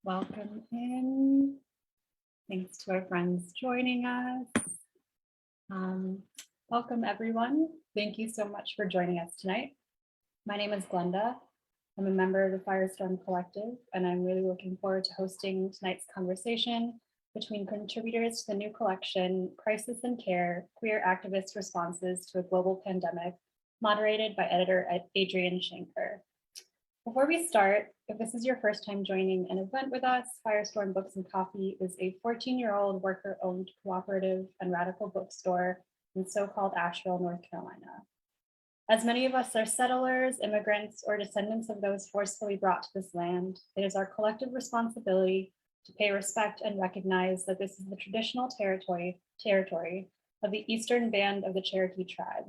Welcome in. Thanks to our friends joining us. Welcome everyone. Thank you so much for joining us tonight. My name is Glenda. I'm a member of the Firestorm Collective, and I'm really looking forward to hosting tonight's conversation between contributors to the new collection, Crisis and Care, Queer Activist Responses to a Global Pandemic, moderated by editor Adrian Shanker. Before we start, if this is your first time joining an event with us, Firestorm Books and Coffee is a 14-year-old worker-owned cooperative and radical bookstore in so-called Asheville, North Carolina. As many of us are settlers, immigrants, or descendants of those forcefully brought to this land, it is our collective responsibility to pay respect and recognize that this is the traditional territory of the Eastern Band of the Cherokee tribe.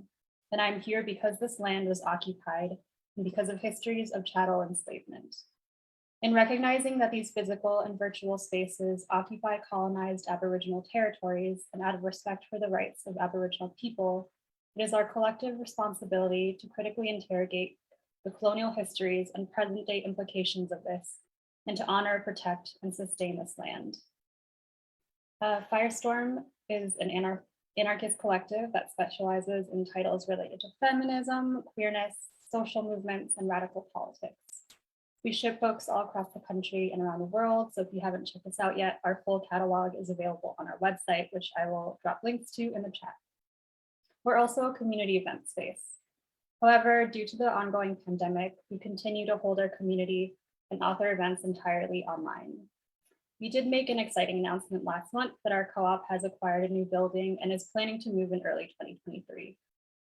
And I'm here because this land was occupied and because of histories of chattel enslavement. In recognizing that these physical and virtual spaces occupy colonized Aboriginal territories, and out of respect for the rights of Aboriginal people, it is our collective responsibility to critically interrogate the colonial histories and present-day implications of this, and to honor, protect, and sustain this land. Firestorm is an anarchist collective that specializes in titles related to feminism, queerness, social movements, and radical politics. We ship books all across the country and around the world, so if you haven't checked us out yet, our full catalog is available on our website, which I will drop links to in the chat. We're also a community event space. However, due to the ongoing pandemic, we continue to hold our community and author events entirely online. We did make an exciting announcement last month that our co-op has acquired a new building and is planning to move in early 2023.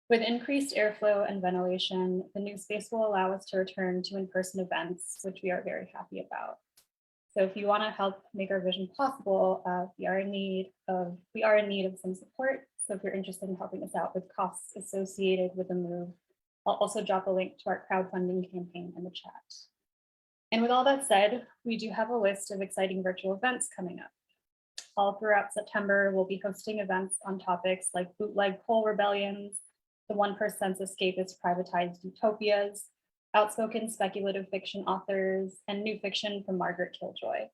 With increased airflow and ventilation, the new space will allow us to return to in-person events, which we are very happy about. So if you want to help make our vision possible, we are in need of some support. So if you're interested in helping us out with costs associated with the move, I'll also drop a link to our crowdfunding campaign in the chat. And with all that said, we do have a list of exciting virtual events coming up. All throughout September, we'll be hosting events on topics like bootleg coal rebellions, the 1% escapist privatized utopias, outspoken speculative fiction authors, and new fiction from Margaret Killjoy.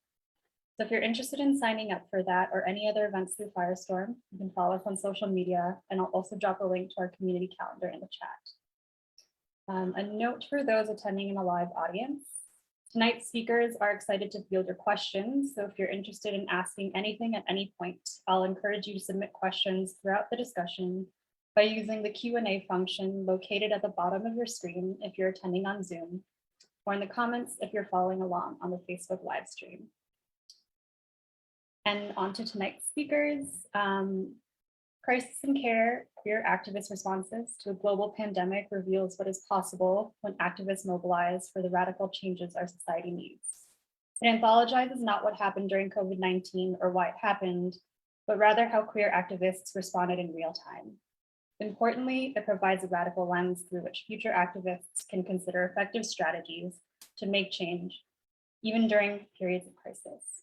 So if you're interested in signing up for that or any other events through Firestorm, you can follow us on social media, and I'll also drop a link to our community calendar in the chat. A note for those attending in a live audience. Tonight's speakers are excited to field your questions, so if you're interested in asking anything at any point, I'll encourage you to submit questions throughout the discussion by using the Q&A function located at the bottom of your screen if you're attending on Zoom, or in the comments if you're following along on the Facebook live stream. And on to tonight's speakers. Crisis and Care, Queer Activist Responses to a Global Pandemic reveals what is possible when activists mobilize for the radical changes our society needs. It anthologizes not what happened during COVID-19 or why it happened, but rather how queer activists responded in real time. Importantly, it provides a radical lens through which future activists can consider effective strategies to make change, even during periods of crisis.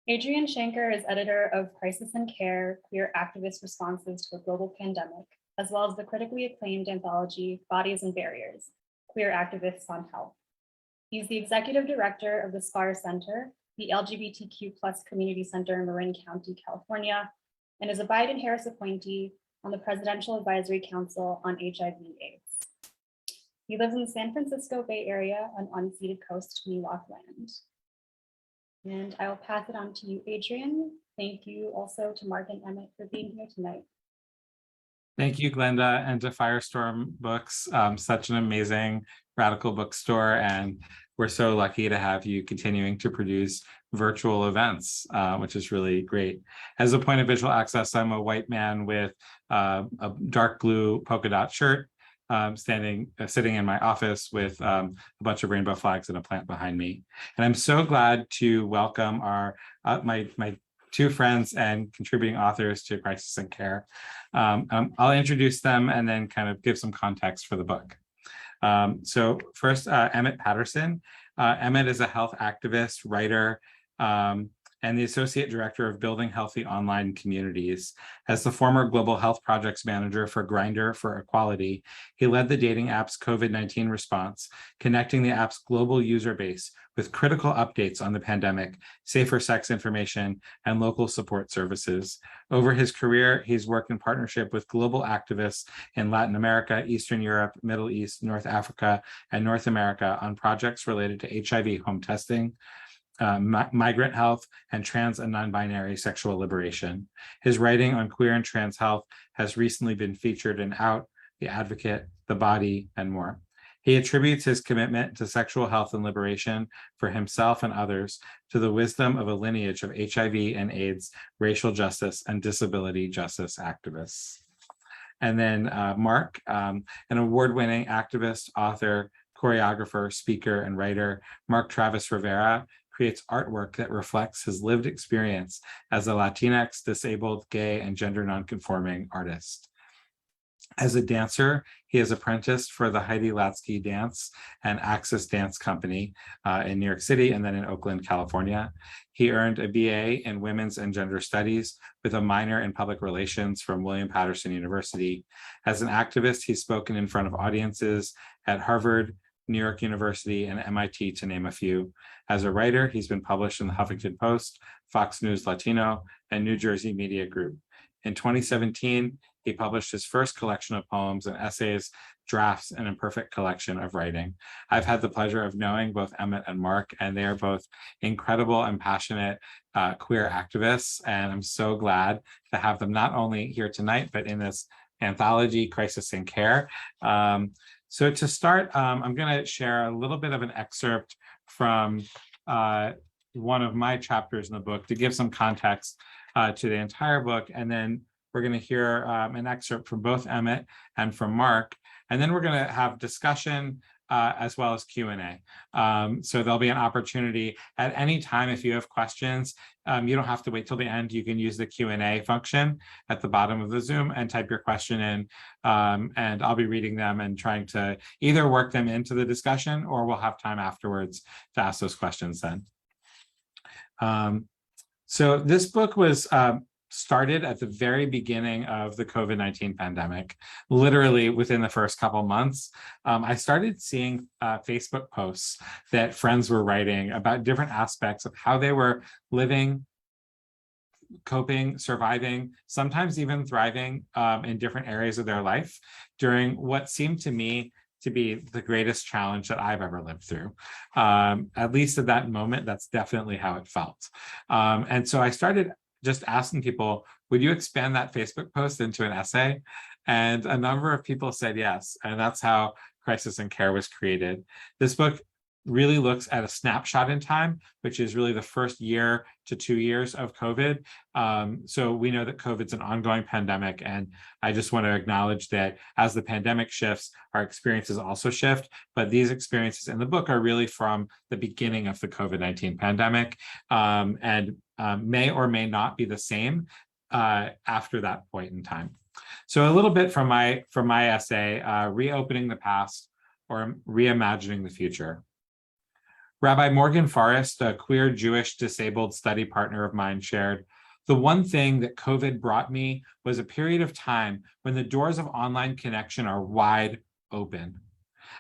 Adrian Shanker is editor of Crisis and Care, Queer Activist Responses to a Global Pandemic, as well as the critically acclaimed anthology, Bodies and Barriers, Queer Activists on Health. He's the executive director of the SPAR Center, the LGBTQ+ community center in Marin County, California, and is a Biden-Harris appointee on the Presidential Advisory Council on HIV/AIDS. He lives in the San Francisco Bay Area on unceded coast Miwok land. And I will pass it on to you, Adrian. Thank you also to Mark and Emmett for being here tonight. Thank you, Glenda, and to Firestorm Books, such an amazing radical bookstore. And we're so lucky to have you continuing to produce virtual events, which is really great. As a point of visual access, I'm a white man with a dark blue polka dot shirt, sitting in my office with a bunch of rainbow flags and a plant behind me. And I'm so glad to welcome my two friends and contributing authors to Crisis and Care. I'll introduce them and then kind of give some context for the book. So first, Emmett Patterson. Emmett is a health activist, writer, and the Associate Director of Building Healthy Online Communities. As the former Global Health Projects Manager for Grindr for Equality, he led the dating app's COVID-19 response, connecting the app's global user base with critical updates on the pandemic, safer sex information, and local support services. Over his career, he's worked in partnership with global activists in Latin America, Eastern Europe, Middle East, North Africa, and North America on projects related to HIV home testing, migrant health, and trans and non-binary sexual liberation. His writing on queer and trans health has recently been featured in Out, The Advocate, The Body, and more. He attributes his commitment to sexual health and liberation for himself and others to the wisdom of a lineage of HIV and AIDS, racial justice, and disability justice activists. And then Mark, an award-winning activist, author, choreographer, speaker, and writer, Mark Travis Rivera, creates artwork that reflects his lived experience as a Latinx, disabled, gay, and gender nonconforming artist. As a dancer, he is apprenticed for the Heidi Latsky Dance and Axis Dance Company in New York City and then in Oakland, California. He earned a BA in Women's and Gender Studies with a minor in Public Relations from William Patterson University. As an activist, he's spoken in front of audiences at Harvard, New York University, and MIT, to name a few. As a writer, he's been published in the Huffington Post, Fox News Latino, and New Jersey Media Group. In 2017, he published his first collection of poems and essays, Drafts, an Imperfect Collection of Writing. I've had the pleasure of knowing both Emmett and Mark, and they are both incredible and passionate queer activists, and I'm so glad to have them not only here tonight, but in this anthology, Crisis and Care. So to start, I'm going to share a little bit of an excerpt from one of my chapters in the book to give some context to the entire book, and then we're going to hear an excerpt from both Emmett and from Mark, and then we're going to have discussion as well as Q&A. So there'll be an opportunity at any time if you have questions. You don't have to wait till the end. You can use the Q&A function at the bottom of the Zoom and type your question in, and I'll be reading them and trying to either work them into the discussion, or we'll have time afterwards to ask those questions then. So this book was started at the very beginning of the COVID-19 pandemic, literally within the first couple months. I started seeing Facebook posts that friends were writing about different aspects of how they were living, coping, surviving, sometimes even thriving in different areas of their life during what seemed to me to be the greatest challenge that I've ever lived through. At least at that moment, that's definitely how it felt. And so I started just asking people, would you expand that Facebook post into an essay? And a number of people said yes, and that's how Crisis and Care was created. This book really looks at a snapshot in time, which is really the first year to 2 years of COVID. So we know that COVID's an ongoing pandemic, and I just want to acknowledge that as the pandemic shifts, our experiences also shift, but these experiences in the book are really from the beginning of the COVID-19 pandemic, and may or may not be the same after that point in time. So a little bit from my essay, Reopening the Past or Reimagining the Future. Rabbi Morgan Forrest, a queer Jewish disabled study partner of mine, shared, "The one thing that COVID brought me was a period of time when the doors of online connection are wide open.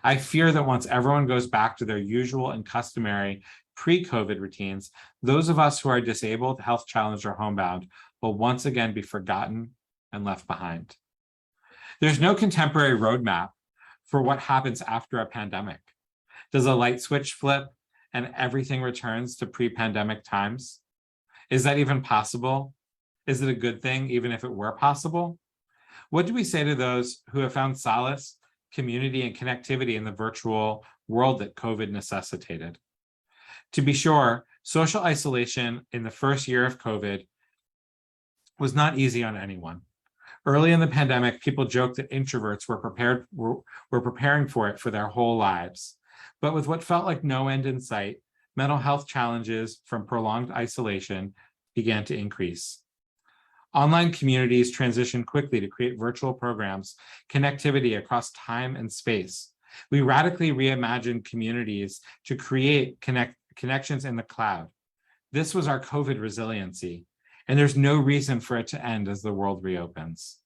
I fear that once everyone goes back to their usual and customary pre-COVID routines, those of us who are disabled, health challenged, or homebound will once again be forgotten and left behind." There's no contemporary roadmap for what happens after a pandemic. Does a light switch flip and everything returns to pre-pandemic times? Is that even possible? Is it a good thing, even if it were possible? What do we say to those who have found solace, community, and connectivity in the virtual world that COVID necessitated? To be sure, social isolation in the first year of COVID was not easy on anyone. Early in the pandemic, people joked that introverts were preparing for it for their whole lives. But with what felt like no end in sight, mental health challenges from prolonged isolation began to increase. Online communities transitioned quickly to create virtual programs, connectivity across time and space. We radically reimagined communities to create connections in the cloud, This was our COVID resiliency, and there's no reason for it to end as the world reopens.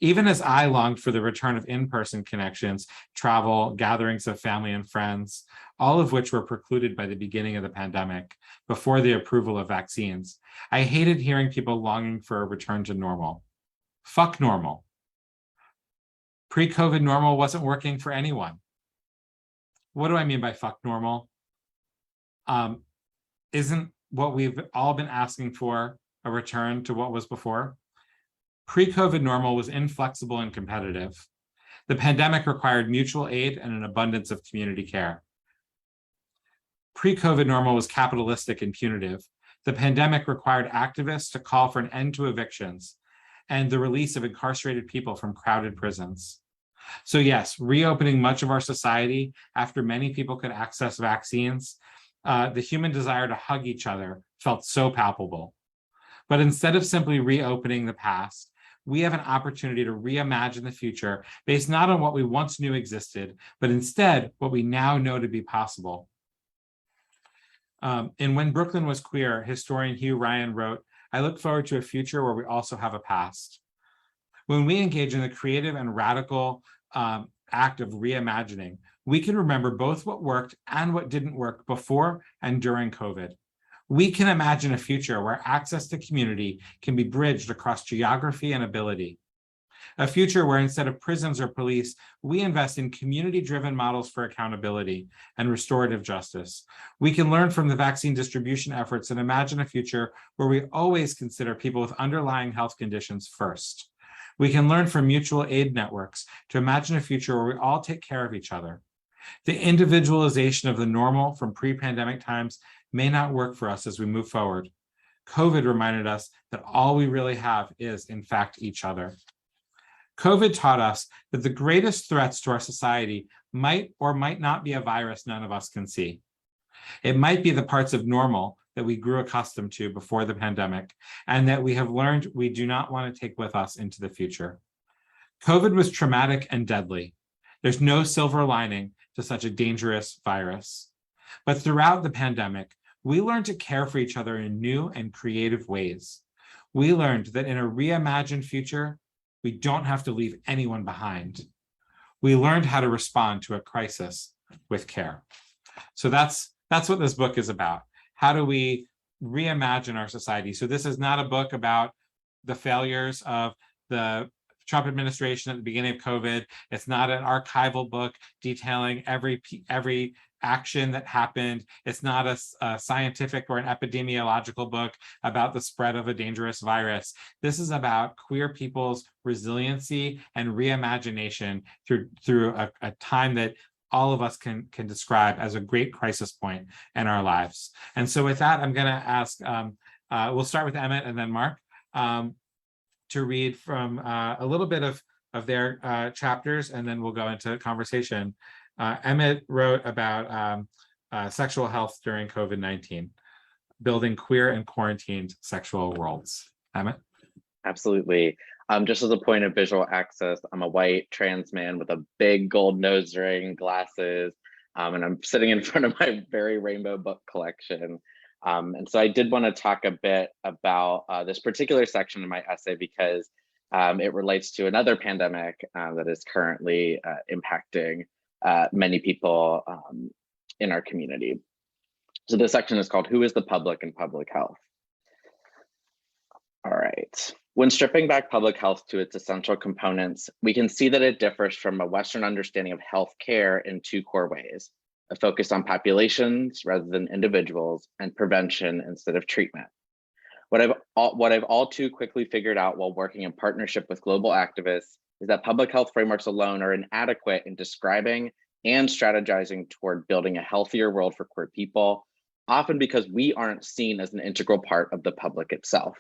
Even as I longed for the return of in-person connections, travel, gatherings of family and friends, all of which were precluded by the beginning of the pandemic before the approval of vaccines, I hated hearing people longing for a return to normal. Fuck normal. Pre-COVID normal wasn't working for anyone. What do I mean by fuck normal? Isn't what we've all been asking for a return to what was before? Pre-COVID normal was inflexible and competitive. The pandemic required mutual aid and an abundance of community care. Pre-COVID normal was capitalistic and punitive. The pandemic required activists to call for an end to evictions and the release of incarcerated people from crowded prisons. So yes, reopening much of our society after many people could access vaccines, the human desire to hug each other felt so palpable. But instead of simply reopening the past, we have an opportunity to reimagine the future based not on what we once knew existed, but instead what we now know to be possible. In When Brooklyn Was Queer, historian Hugh Ryan wrote, "I look forward to a future where we also have a past." When we engage in the creative and radical act of reimagining, we can remember both what worked and what didn't work before and during COVID. We can imagine a future where access to community can be bridged across geography and ability. A future where instead of prisons or police, we invest in community-driven models for accountability and restorative justice. We can learn from the vaccine distribution efforts and imagine a future where we always consider people with underlying health conditions first. We can learn from mutual aid networks to imagine a future where we all take care of each other. The individualization of the normal from pre-pandemic times may not work for us as we move forward. COVID reminded us that all we really have is, in fact, each other. COVID taught us that the greatest threats to our society might or might not be a virus none of us can see. It might be the parts of normal that we grew accustomed to before the pandemic and that we have learned we do not want to take with us into the future. COVID was traumatic and deadly. There's no silver lining to such a dangerous virus. But throughout the pandemic, we learned to care for each other in new and creative ways. We learned that in a reimagined future, we don't have to leave anyone behind. We learned how to respond to a crisis with care. So that's what this book is about. How do we reimagine our society? So this is not a book about the failures of the Trump administration at the beginning of COVID. It's not an archival book detailing every action that happened. It's not a scientific or an epidemiological book about the spread of a dangerous virus. This is about queer people's resiliency and reimagination through a time that all of us can describe as a great crisis point in our lives. And so with that, I'm gonna ask, we'll start with Emmett and then Mark, to read from a little bit of their chapters, and then we'll go into conversation. Emmett wrote about sexual health during COVID-19, building queer and quarantined sexual worlds. Emmett? Absolutely. Just as a point of visual access, I'm a white trans man with a big gold nose ring, glasses, and I'm sitting in front of my very rainbow book collection. And so I did want to talk a bit about this particular section in my essay because it relates to another pandemic that is currently impacting many people in our community. So this section is called "Who is the Public and Public Health?" All right. When stripping back public health to its essential components, we can see that it differs from a Western understanding of health care in two core ways: a focus on populations rather than individuals, and prevention instead of treatment. What I've all too quickly figured out while working in partnership with global activists is that public health frameworks alone are inadequate in describing and strategizing toward building a healthier world for queer people, often because we aren't seen as an integral part of the public itself.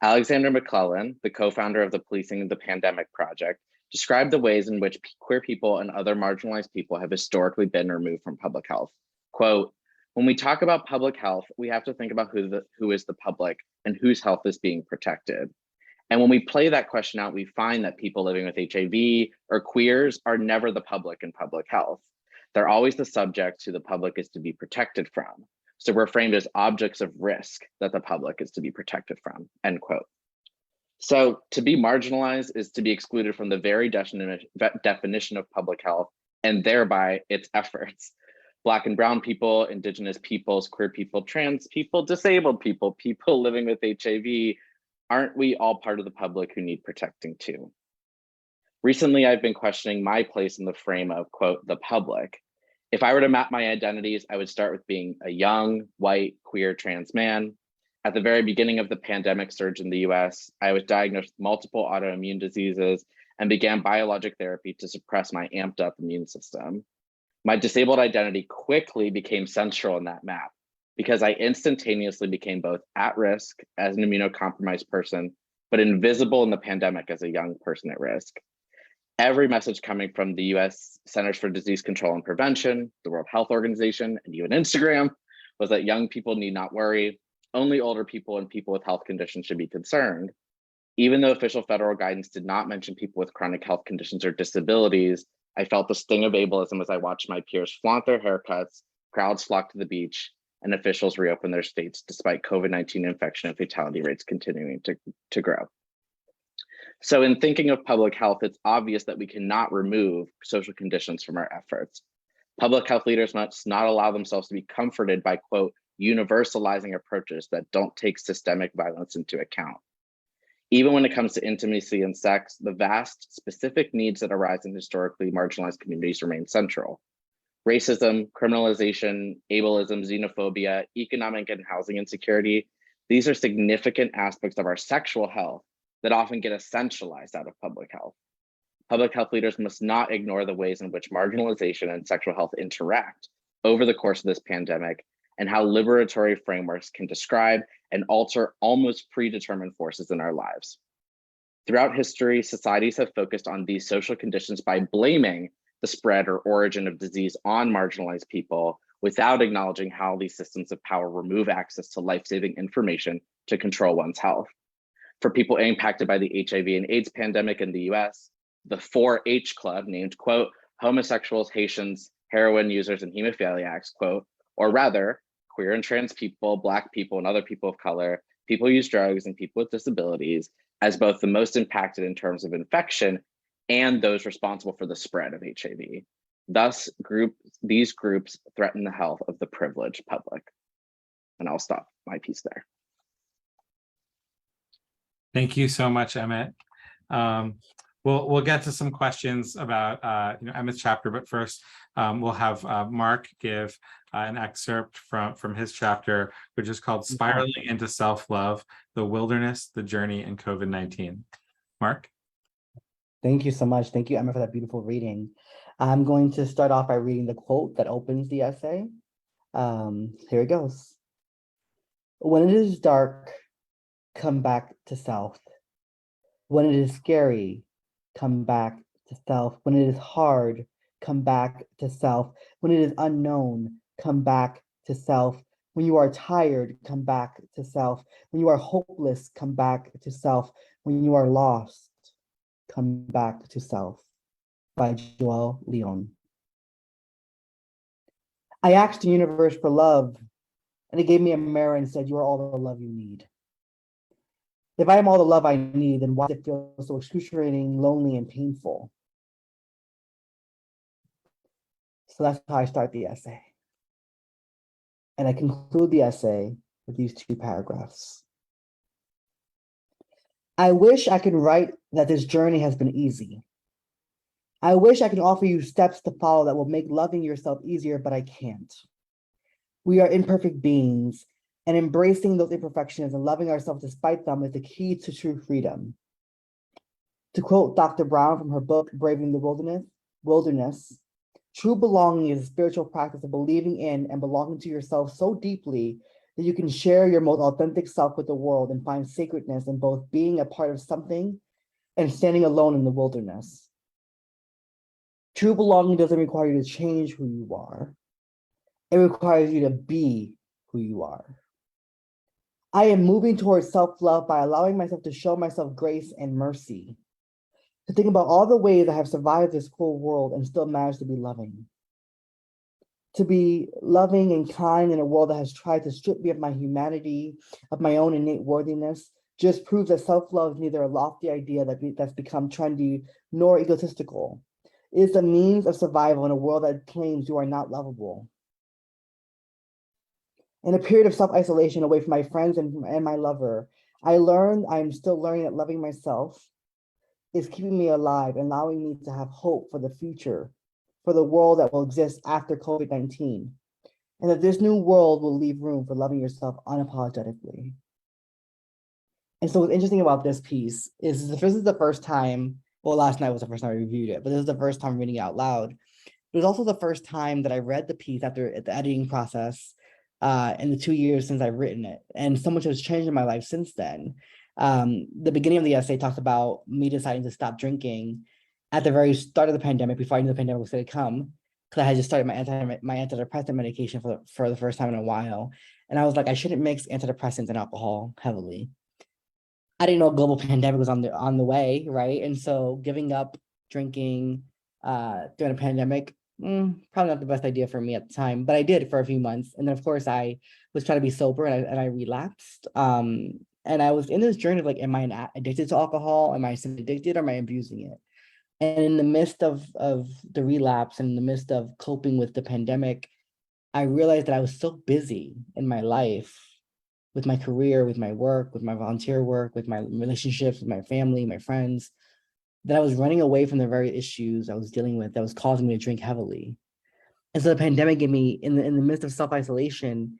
Alexander McClellan, the co-founder of the Policing the Pandemic Project, described the ways in which queer people and other marginalized people have historically been removed from public health. Quote, "When we talk about public health, we have to think about who is the public and whose health is being protected. And when we play that question out, we find that people living with HIV or queers are never the public in public health. They're always the subjects who the public is to be protected from. So we're framed as objects of risk that the public is to be protected from, end quote. So to be marginalized is to be excluded from the very definition of public health and thereby its efforts. Black and brown people, indigenous peoples, queer people, trans people, disabled people, people living with HIV, aren't we all part of the public who need protecting too? Recently, I've been questioning my place in the frame of, quote, the public. If I were to map my identities, I would start with being a young, white, queer, trans man. At the very beginning of the pandemic surge in the US, I was diagnosed with multiple autoimmune diseases and began biologic therapy to suppress my amped up immune system. My disabled identity quickly became central in that map because I instantaneously became both at risk as an immunocompromised person, but invisible in the pandemic as a young person at risk. Every message coming from the US Centers for Disease Control and Prevention, the World Health Organization, and even Instagram was that young people need not worry. Only older people and people with health conditions should be concerned. Even though official federal guidance did not mention people with chronic health conditions or disabilities, I felt the sting of ableism as I watched my peers flaunt their haircuts, crowds flock to the beach, and officials reopen their states despite COVID-19 infection and fatality rates continuing to grow. So in thinking of public health, it's obvious that we cannot remove social conditions from our efforts. Public health leaders must not allow themselves to be comforted by, quote, universalizing approaches that don't take systemic violence into account. Even when it comes to intimacy and sex, the vast specific needs that arise in historically marginalized communities remain central. Racism, criminalization, ableism, xenophobia, economic and housing insecurity, these are significant aspects of our sexual health that often get essentialized out of public health. Public health leaders must not ignore the ways in which marginalization and sexual health interact over the course of this pandemic and how liberatory frameworks can describe and alter almost predetermined forces in our lives. Throughout history, societies have focused on these social conditions by blaming the spread or origin of disease on marginalized people without acknowledging how these systems of power remove access to life-saving information to control one's health. For people impacted by the HIV and AIDS pandemic in the US, the 4-H club named, quote, homosexuals, Haitians, heroin users, and hemophiliacs, quote, or rather, queer and trans people, Black people, and other people of color, people who use drugs, and people with disabilities as both the most impacted in terms of infection and those responsible for the spread of HIV. Thus, these groups threaten the health of the privileged public. And I'll stop my piece there. Thank you so much, Emmett. We'll get to some questions about Emmett's chapter, but first we'll have Mark give an excerpt from his chapter, which is called "Spiraling into Self-Love: The Wilderness, the Journey, and COVID-19." Mark. Thank you so much. Thank you, Emma, for that beautiful reading. I'm going to start off by reading the quote that opens the essay. Here it goes. When it is dark, come back to self. When it is scary, come back to self. When it is hard, come back to self. When it is unknown, come back to self. When you are tired, come back to self. When you are hopeless, come back to self. When you are lost, come back to self. By Joel Leon. I asked the universe for love, and it gave me a mirror and said, "You are all the love you need." If I am all the love I need, then why does it feel so excruciating, lonely, and painful? So that's how I start the essay. And I conclude the essay with these 2 paragraphs. I wish I could write that this journey has been easy. I wish I could offer you steps to follow that will make loving yourself easier, but I can't. We are imperfect beings, and embracing those imperfections and loving ourselves despite them is the key to true freedom. To quote Dr. Brown from her book, Braving the Wilderness, true belonging is a spiritual practice of believing in and belonging to yourself so deeply that you can share your most authentic self with the world and find sacredness in both being a part of something and standing alone in the wilderness. True belonging doesn't require you to change who you are. It requires you to be who you are. I am moving towards self-love by allowing myself to show myself grace and mercy, to think about all the ways I have survived this cruel world and still managed to be loving. To be loving and kind in a world that has tried to strip me of my humanity, of my own innate worthiness, just proves that self-love is neither a lofty idea that's become trendy nor egotistical. It is a means of survival in a world that claims you are not lovable. In a period of self-isolation away from my friends and my lover, I'm still learning that loving myself is keeping me alive and allowing me to have hope for the future, for the world that will exist after COVID-19, and that this new world will leave room for loving yourself unapologetically. And so what's interesting about this piece is this is the first time, well, last night was the first time I reviewed it, but this is the first time reading it out loud. It was also the first time that I read the piece after the editing process in the 2 years since I've written it. And so much has changed in my life since then. The beginning of the essay talks about me deciding to stop drinking at the very start of the pandemic, before I knew the pandemic was going to come, because I had just started my antidepressant medication for the first time in a while. And I was like, I shouldn't mix antidepressants and alcohol heavily. I didn't know a global pandemic was on the way, right? And so giving up drinking during a pandemic, probably not the best idea for me at the time, but I did for a few months. And then of course I was trying to be sober and I relapsed. And I was in this journey of like, am I addicted to alcohol? Am I simply addicted or am I abusing it? And in the midst of the relapse and in the midst of coping with the pandemic, I realized that I was so busy in my life with my career, with my work, with my volunteer work, with my relationships, with my family, my friends, that I was running away from the very issues I was dealing with that was causing me to drink heavily. And so the pandemic gave me, in the midst of self-isolation,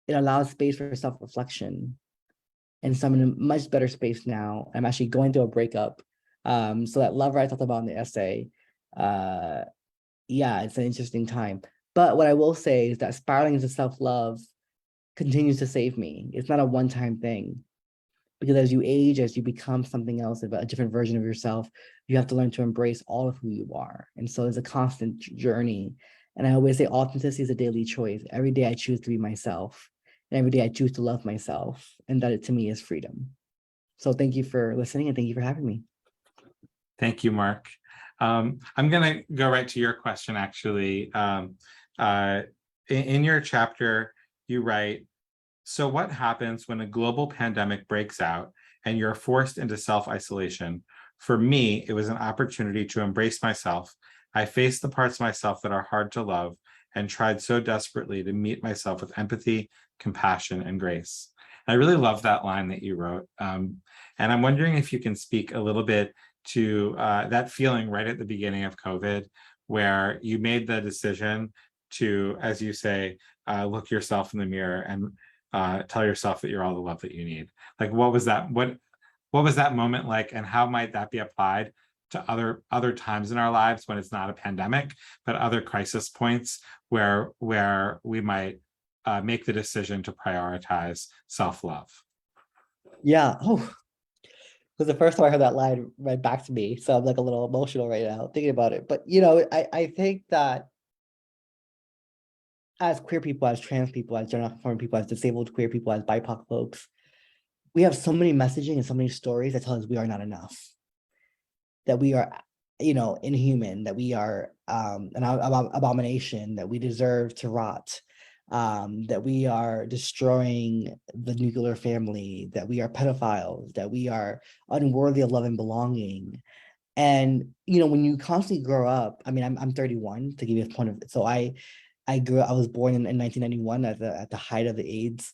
it allowed space for self-reflection. And so I'm in a much better space now. I'm actually going through a breakup. So that lover I talked about in the essay, yeah, it's an interesting time. But what I will say is that spiraling into self-love continues to save me. It's not a one-time thing. Because as you age, as you become something else, a different version of yourself, you have to learn to embrace all of who you are. And so it's a constant journey. And I always say authenticity is a daily choice. Every day I choose to be myself. And every day I choose to love myself. And that to me is freedom. So thank you for listening and thank you for having me. Thank you, Mark. I'm going to go right to your question, actually. In your chapter, you write, so what happens when a global pandemic breaks out and you're forced into self-isolation? For me, it was an opportunity to embrace myself. I faced the parts of myself that are hard to love and tried so desperately to meet myself with empathy, compassion, and grace. And I really love that line that you wrote. And I'm wondering if you can speak a little bit to that feeling right at the beginning of COVID, where you made the decision to, as you say, look yourself in the mirror and tell yourself that you're all the love that you need. Like, what was that? What was that moment like, and how might that be applied to other times in our lives when it's not a pandemic, but other crisis points where we might make the decision to prioritize self-love? Yeah. Oh, because the first time I heard that line read back to me, so I'm like a little emotional right now thinking about it. But you know, I think that as queer people, as trans people, as gender nonconforming people, as disabled queer people, as BIPOC folks, we have so many messaging and so many stories that tell us we are not enough, that we are, inhuman, that we are an abomination, that we deserve to rot, that we are destroying the nuclear family, that we are pedophiles, that we are unworthy of love and belonging. And when you constantly grow up, I mean, I'm 31 to give you a point of it. So I was born in 1991 at the height of the AIDS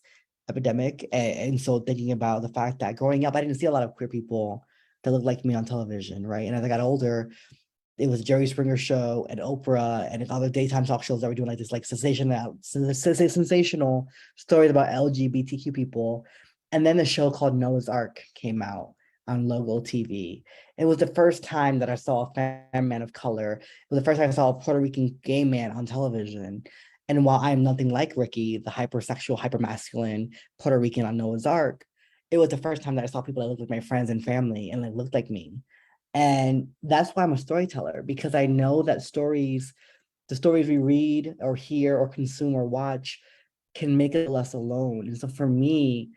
epidemic. And so thinking about the fact that growing up, I didn't see a lot of queer people that looked like me on television, right? And as I got older, it was Jerry Springer show and Oprah and other daytime talk shows that were doing like this, like sensational stories about LGBTQ people. And then the show called Noah's Ark came out on Logo TV. It was the first time that I saw a femme man of color. It was the first time I saw a Puerto Rican gay man on television. And while I'm nothing like Ricky, the hypersexual, hypermasculine Puerto Rican on Noah's Ark, it was the first time that I saw people that looked like my friends and family and like looked like me. And that's why I'm a storyteller, because I know that the stories we read or hear or consume or watch can make us less alone. And so for me,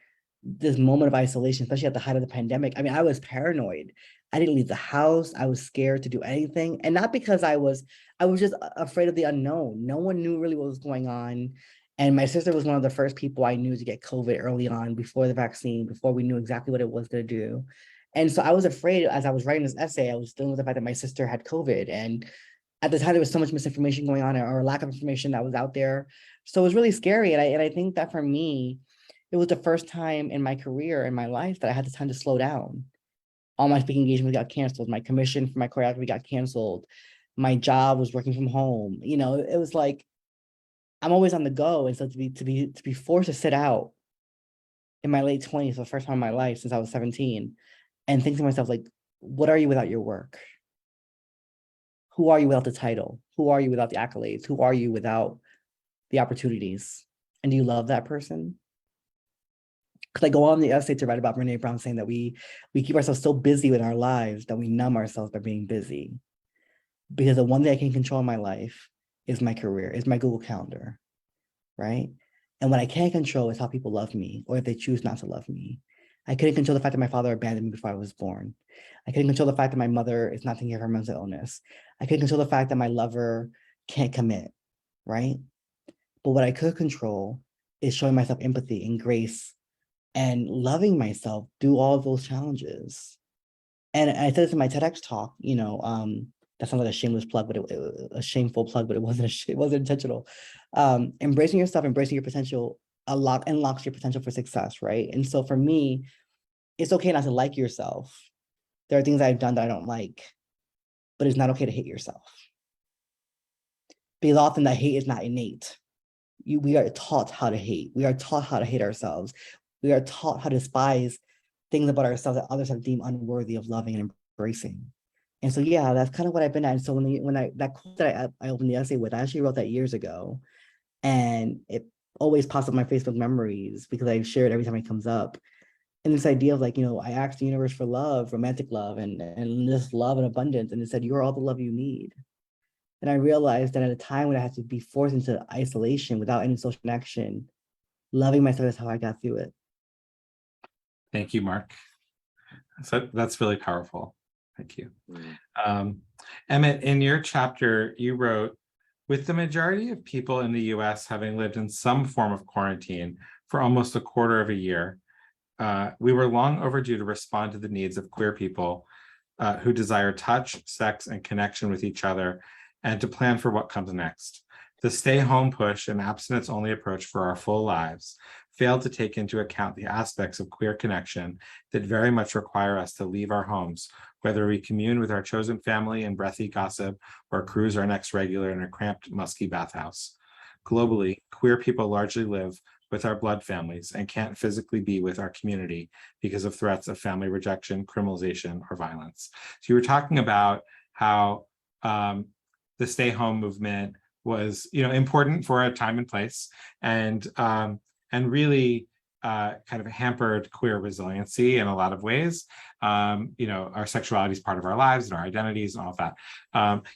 this moment of isolation, especially at the height of the pandemic. I mean, I was paranoid. I didn't leave the house. I was scared to do anything. And not because I was just afraid of the unknown. No one knew really what was going on. And my sister was one of the first people I knew to get COVID early on, before the vaccine, before we knew exactly what it was going to do. And so I was afraid. As I was writing this essay, I was dealing with the fact that my sister had COVID. And at the time, there was so much misinformation going on, or lack of information that was out there. So it was really scary. And I think that for me, it was the first time in my career, in my life, that I had the time to slow down. All my speaking engagements got canceled. My commission for my choreography got canceled. My job was working from home. You know, it was like, I'm always on the go. And so to be forced to sit out in my late 20s for the first time in my life since I was 17, and think to myself, like, what are you without your work? Who are you without the title? Who are you without the accolades? Who are you without the opportunities? And do you love that person? Because I go on the essay to write about Brene Brown saying that we keep ourselves so busy with our lives that we numb ourselves by being busy. Because the one thing I can control in my life is my career, is my Google Calendar, right? And what I can't control is how people love me, or if they choose not to love me. I couldn't control the fact that my father abandoned me before I was born. I couldn't control the fact that my mother is not taking care of her mental illness. I couldn't control the fact that my lover can't commit, right? But what I could control is showing myself empathy and grace and loving myself through all of those challenges. And I said this in my TEDx talk, you know, that sounds like a shameless plug, but a shameful plug, but it wasn't intentional. Embracing yourself, embracing your potential, unlocks your potential for success, right? And so for me, it's okay not to like yourself. There are things I've done that I don't like, but it's not okay to hate yourself. Because often that hate is not innate. We are taught how to hate. We are taught how to hate ourselves. We are taught how to despise things about ourselves that others have deemed unworthy of loving and embracing. And so, yeah, that's kind of what I've been at. And so that quote that I opened the essay with, I actually wrote that years ago, and it always pops up in my Facebook memories because I share it every time it comes up. And this idea of, like, you know, I asked the universe for love, romantic love, and this love and abundance, and it said, you're all the love you need. And I realized that at a time when I had to be forced into isolation without any social connection, loving myself is how I got through it. Thank you, Mark. So that's really powerful. Thank you. Emmett, in your chapter, you wrote, with the majority of people in the US having lived in some form of quarantine for almost a quarter of a year, we were long overdue to respond to the needs of queer people who desire touch, sex, and connection with each other, and to plan for what comes next. The stay-home push and abstinence-only approach for our full lives failed to take into account the aspects of queer connection that very much require us to leave our homes, whether we commune with our chosen family in breathy gossip or cruise our next regular in a cramped, musky bathhouse. Globally, queer people largely live with our blood families and can't physically be with our community because of threats of family rejection, criminalization, or violence. So you were talking about how the stay home movement was, you know, important for a time and place, and really kind of hampered queer resiliency in a lot of ways. You know, our sexuality is part of our lives and our identities and all of that.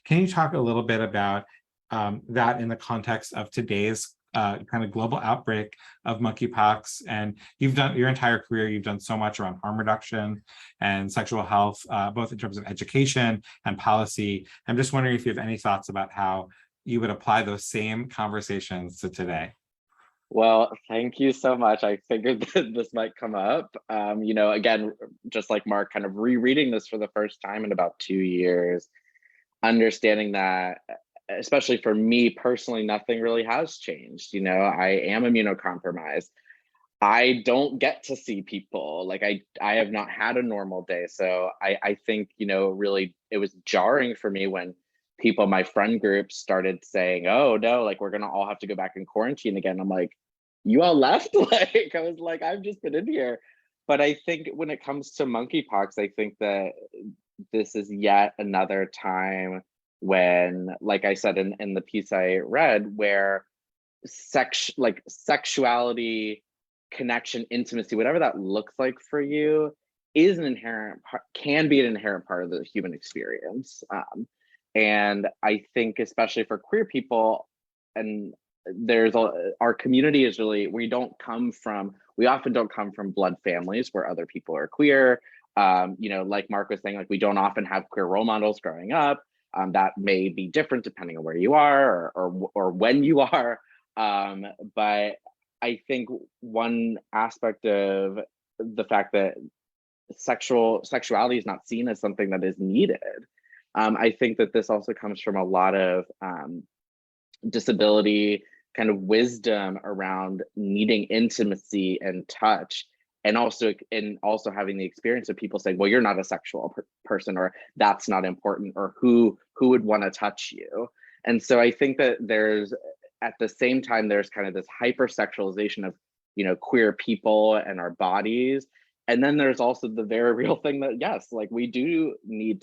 Can you talk a little bit about that in the context of today's kind of global outbreak of monkeypox? And you've done your entire career, you've done so much around harm reduction and sexual health, both in terms of education and policy. I'm just wondering if you have any thoughts about how you would apply those same conversations to today. Well, thank you so much. I figured that this might come up. You know, again, just like Mark, kind of rereading this for the first time in about 2 years, understanding that, especially for me personally, nothing really has changed. You know, I am immunocompromised. I don't get to see people. Like I have not had a normal day. So I think, you know, really it was jarring for me when people, my friend group, started saying, oh no, like we're gonna all have to go back in quarantine again. I'm like, you all left? Like, I was like, I've just been in here. But I think when it comes to monkeypox, I think that this is yet another time when, like I said in the piece I read, where sexuality, connection, intimacy, whatever that looks like for you, is an inherent part, can be an inherent part of the human experience. And I think especially for queer people, and our community is really, we often don't come from blood families where other people are queer. Like Mark was saying, like we don't often have queer role models growing up. That may be different depending on where you are or when you are. But I think one aspect of the fact that sexuality is not seen as something that is needed. I think that this also comes from a lot of disability kind of wisdom around needing intimacy and touch, and also having the experience of people saying, well, you're not a sexual person, or that's not important, or who would want to touch you. And so I think that there's, at the same time, there's kind of this hypersexualization of queer people and our bodies. And then there's also the very real thing that, yes, like we do need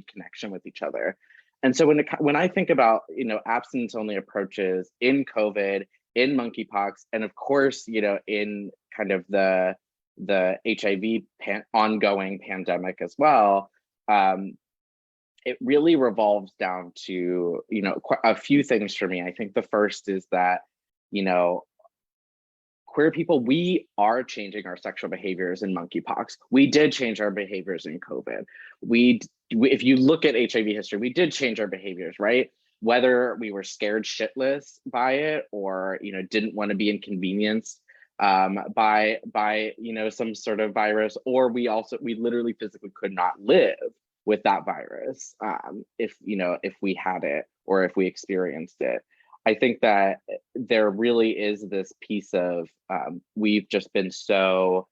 connection with each other. And so when I think about, abstinence-only approaches in COVID, in monkeypox, and of course, in kind of the HIV ongoing pandemic as well, it really revolves down to, a few things for me. I think the first is that, queer people, we are changing our sexual behaviors in monkeypox. We did change our behaviors in COVID. If you look at HIV history, we did change our behaviors, right? Whether we were scared shitless by it, or didn't want to be inconvenienced by some sort of virus, or we literally physically could not live with that virus if we had it or if we experienced it. I think that there really is this piece of we've just been so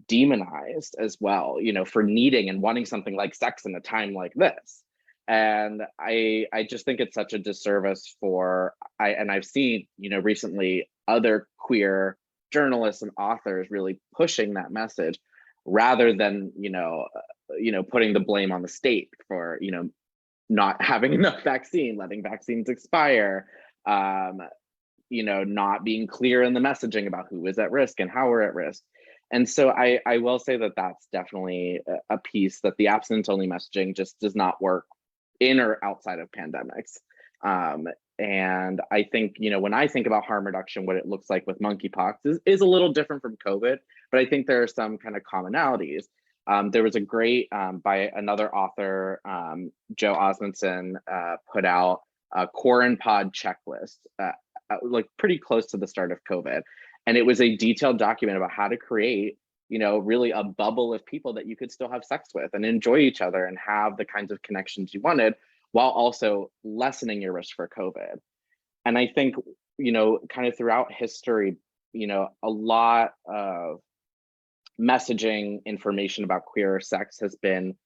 demonized as well, for needing and wanting something like sex in a time like this. And I just think it's such a disservice I've seen, recently other queer journalists and authors really pushing that message, rather than, putting the blame on the state for, not having enough vaccine, letting vaccines expire, not being clear in the messaging about who is at risk and how we're at risk. And so I will say that that's definitely a piece that the abstinence-only messaging just does not work in or outside of pandemics. And I think, when I think about harm reduction, what it looks like with monkeypox is a little different from COVID, but I think there are some kind of commonalities. There was a great, by another author, Joe Osmondson, put out a Quarantine Pod checklist, like pretty close to the start of COVID. And it was a detailed document about how to create, really a bubble of people that you could still have sex with and enjoy each other and have the kinds of connections you wanted, while also lessening your risk for COVID. And I think, kind of throughout history, a lot of messaging information about queer sex has been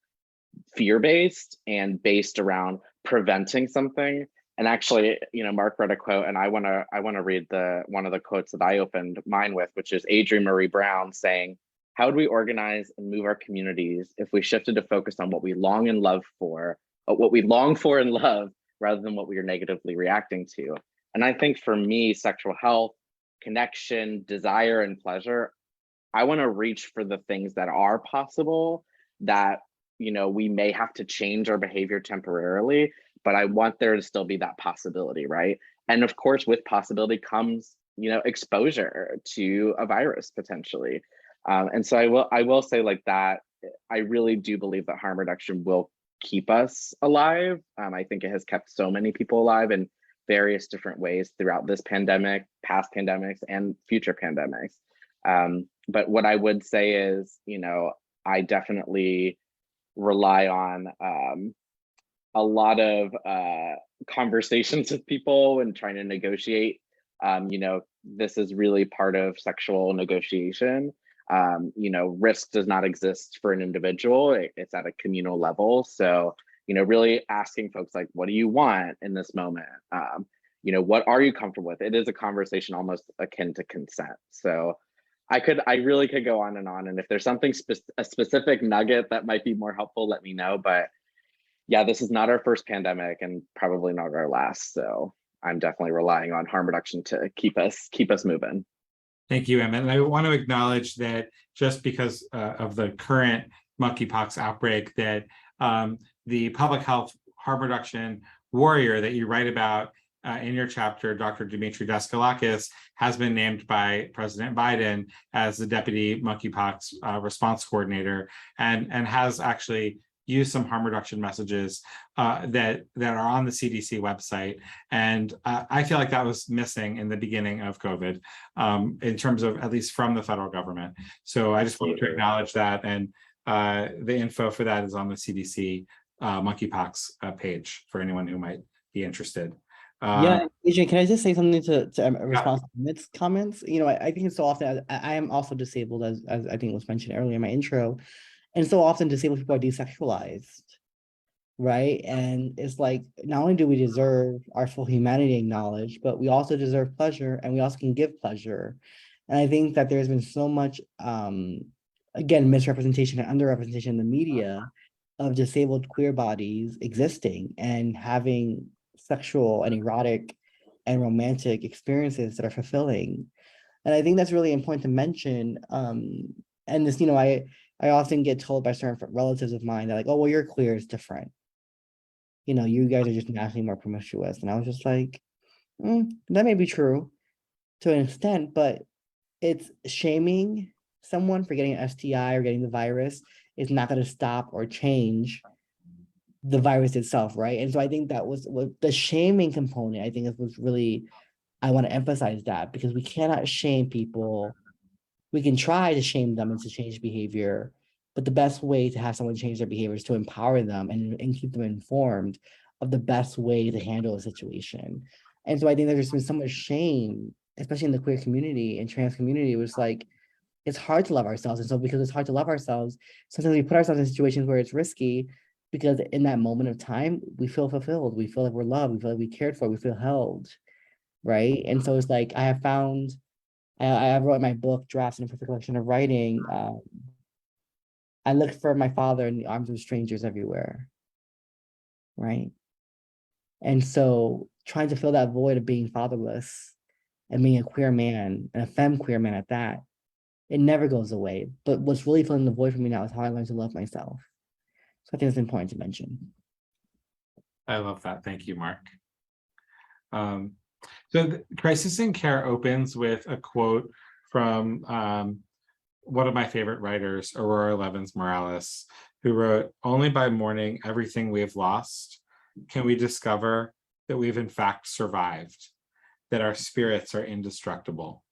fear-based and based around preventing something. And actually, Mark read a quote, and I want to read one of the quotes that I opened mine with, which is Adrian Marie Brown saying, "How would we organize and move our communities if we shifted to focus on what we long and love for, what we long for and love, rather than what we are negatively reacting to?" And I think for me, sexual health, connection, desire, and pleasure, I want to reach for the things that are possible, that we may have to change our behavior temporarily, but I want there to still be that possibility, right? And of course, with possibility comes, exposure to a virus potentially. And so I will say like that, I really do believe that harm reduction will keep us alive. I think it has kept so many people alive in various different ways throughout this pandemic, past pandemics, and future pandemics. But what I would say is, I definitely rely on a lot of conversations with people and trying to negotiate. This is really part of sexual negotiation. Risk does not exist for an individual. It's at a communal level. So, really asking folks like, what do you want in this moment? What are you comfortable with? It is a conversation almost akin to consent. So I really could go on. And if there's something a specific nugget that might be more helpful, let me know. But yeah, this is not our first pandemic and probably not our last. So I'm definitely relying on harm reduction to keep us moving. Thank you, Emmett. And I want to acknowledge that just because of the current monkeypox outbreak, that the public health harm reduction warrior that you write about in your chapter, Dr. Dimitri Daskalakis has been named by President Biden as the Deputy Monkeypox Response Coordinator, and has actually used some harm reduction messages that are on the CDC website. And I feel like that was missing in the beginning of COVID, in terms of, at least from the federal government. So I just wanted to acknowledge that. And the info for that is on the CDC monkeypox page for anyone who might be interested. Yeah, Adrian, can I just say something to respond to Emmett's comments? You know, I think it's so often, I am also disabled, as I think was mentioned earlier in my intro, and so often disabled people are desexualized, right? And it's like, not only do we deserve our full humanity acknowledged, but we also deserve pleasure, and we also can give pleasure. And I think that there's been so much, again, misrepresentation and underrepresentation in the media of disabled queer bodies existing and having sexual and erotic and romantic experiences that are fulfilling. And I think that's really important to mention. And this, you know, I often get told by certain relatives of mine that, like, oh, well, you're queer, it's different. You know, you guys are just naturally more promiscuous. And I was just like, that may be true to an extent, but it's shaming someone for getting an STI or getting the virus is not going to stop or change the virus itself, right? And so I think that was what the shaming component, I think it was really, I want to emphasize that, because we cannot shame people. We can try to shame them into change behavior, but the best way to have someone change their behavior is to empower them and keep them informed of the best way to handle a situation. And so I think there's been so much shame, especially in the queer community and trans community. It was like, it's hard to love ourselves. And so because it's hard to love ourselves, sometimes we put ourselves in situations where it's risky, because in that moment of time, we feel fulfilled. We feel like we're loved. We feel like we cared for. We feel held, right? And so it's like, I have found, I wrote in my book, Drafts in a Perfect Collection of Writing, I looked for my father in the arms of strangers everywhere, right? And so trying to fill that void of being fatherless and being a queer man, and a femme queer man at that, it never goes away. But what's really filling the void for me now is how I learned to love myself. So I think it's important to mention. I love that. Thank you, Mark. So Crisis in Care opens with a quote from one of my favorite writers, Aurora Levins Morales, who wrote, "Only by mourning everything we have lost can we discover that we've in fact survived, that our spirits are indestructible."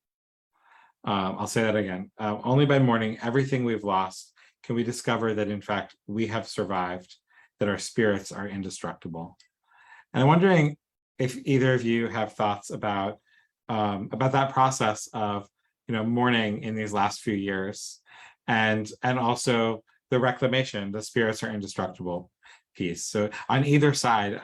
I'll say that again. Only by mourning everything we've lost can we discover that in fact we have survived, that our spirits are indestructible. And I'm wondering if either of you have thoughts about that process of, you know, mourning in these last few years, and also the reclamation, the spirits are indestructible piece. So on either side,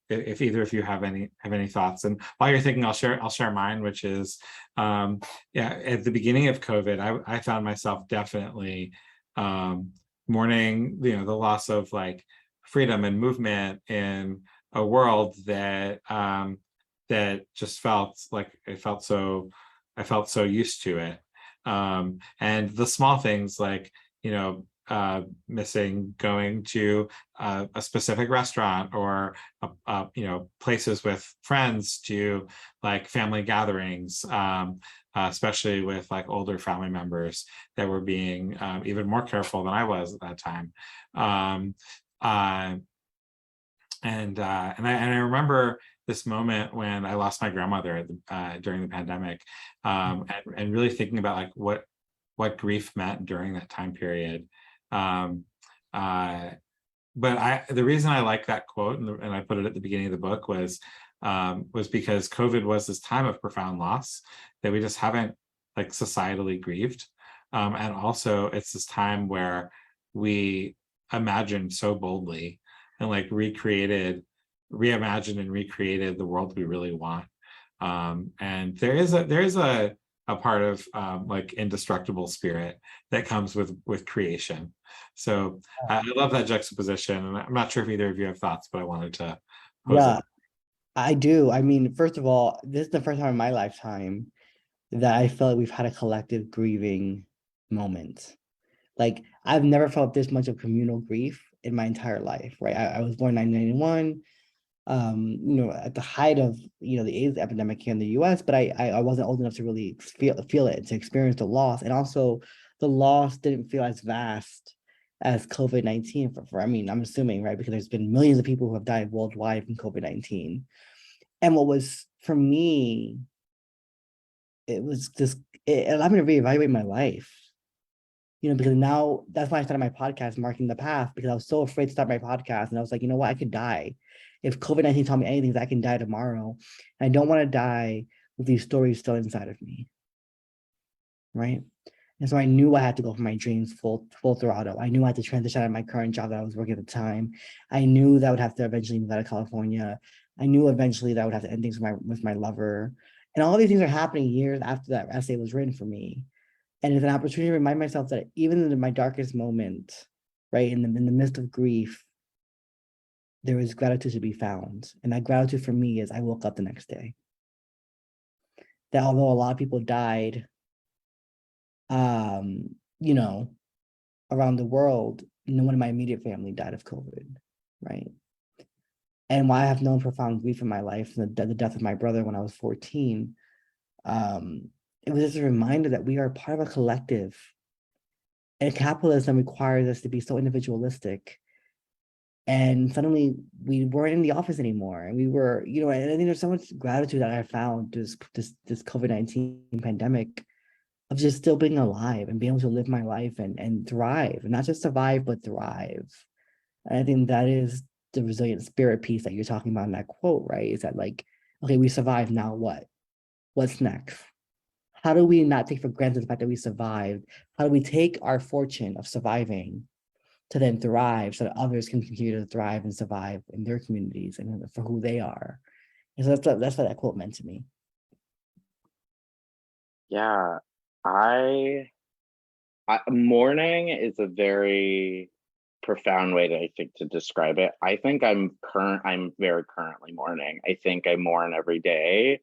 if either of you have any thoughts, and while you're thinking, I'll share mine, which is, yeah, at the beginning of COVID, I found myself definitely mourning, you know, the loss of like freedom and movement in a world that just felt like I felt so used to it, and the small things like, you know, missing going to a specific restaurant, or you know, places with friends, to like family gatherings, especially with like older family members that were being even more careful than I was at that time. And I remember this moment when I lost my grandmother during the pandemic, and really thinking about like what grief meant during that time period. But the reason I like that quote, and I put it at the beginning of the book, was because COVID was this time of profound loss that we just haven't like societally grieved, and also it's this time where we imagined so boldly and like reimagined and recreated the world we really want. And there is a part of like indestructible spirit that comes with creation. So I love that juxtaposition, and I'm not sure if either of you have thoughts, but I wanted to pose it. I do. I mean, first of all, this is the first time in my lifetime that I feel like we've had a collective grieving moment. Like, I've never felt this much of communal grief in my entire life, right? I was born in 1991. at the height of, the AIDS epidemic here in the US, but I wasn't old enough to really feel it, to experience the loss. And also the loss didn't feel as vast as COVID-19 I'm assuming, right? Because there's been millions of people who have died worldwide from COVID-19. And what was, for me, it was just, it allowed me to reevaluate my life. Because now that's why I started my podcast, Marking the Path, because I was so afraid to start my podcast. And I was like, you know what, I could die. If COVID-19 taught me anything, I can die tomorrow. I don't want to die with these stories still inside of me. Right. And so I knew I had to go for my dreams full throttle. I knew I had to transition out of my current job that I was working at the time. I knew that I would have to eventually move out of California. I knew eventually that I would have to end things with my lover. And all these things are happening years after that essay was written for me. And it's an opportunity to remind myself that even in my darkest moment, right, in the midst of grief, there is gratitude to be found. And that gratitude for me is I woke up the next day. That although a lot of people died, around the world, no one in my immediate family died of COVID, right? And while I have known profound grief in my life, the death of my brother when I was 14, it was just a reminder that we are part of a collective. And capitalism requires us to be so individualistic. And suddenly we weren't in the office anymore. And we were, and I think there's so much gratitude that I found this COVID-19 pandemic of just still being alive and being able to live my life and thrive, and not just survive, but thrive. And I think that is the resilient spirit piece that you're talking about in that quote, right? Is that like, okay, we survived, now what? What's next? How do we not take for granted the fact that we survived? How do we take our fortune of surviving to then thrive so that others can continue to thrive and survive in their communities and for who they are? And so that's what that quote meant to me. Yeah, I mourning is a very profound way I think to describe it. I think I'm very currently mourning. I think I mourn every day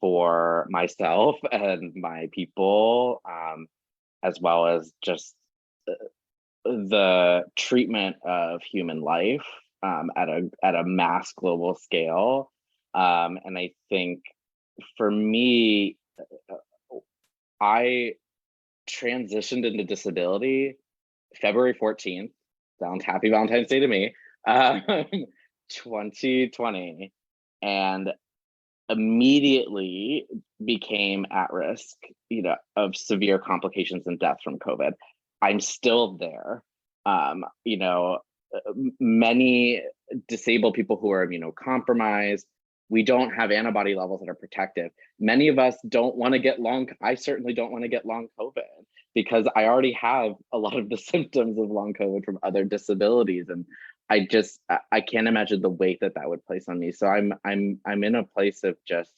for myself and my people, as well as just the treatment of human life at a mass global scale. And I think for me, I transitioned into disability February 14th. Sounds happy Valentine's Day to me. 2020, and immediately became at risk, of severe complications and death from COVID. I'm still there. Many disabled people who are immunocompromised, we don't have antibody levels that are protective. Many of us don't want to get I certainly don't want to get long COVID because I already have a lot of the symptoms of long COVID from other disabilities. And I can't imagine the weight that would place on me. So I'm in a place of just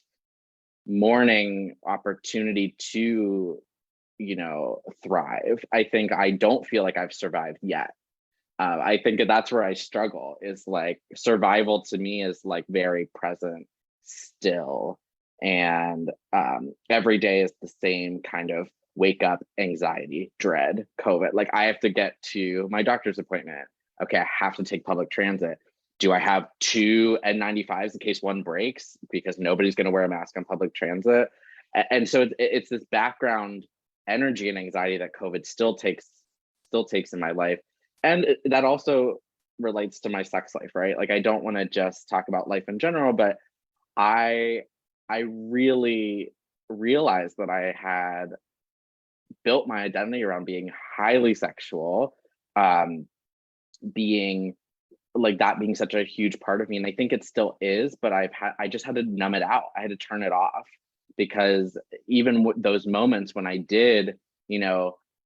mourning opportunity to, thrive. I think I don't feel like I've survived yet. I think that's where I struggle, is like survival to me is like very present still. And every day is the same kind of wake up, anxiety, dread, COVID. Like I have to get to my doctor's appointment. Okay, I have to take public transit. Do I have 2 N95s in case one breaks? Because nobody's going to wear a mask on public transit. And so it's this background energy and anxiety that COVID still takes in my life. And that also relates to my sex life, right? Like I don't want to just talk about life in general, but I really realized that I had built my identity around being highly sexual, being like that being such a huge part of me. And I think it still is, but I just had to numb it out. I had to turn it off, because even those moments when I did,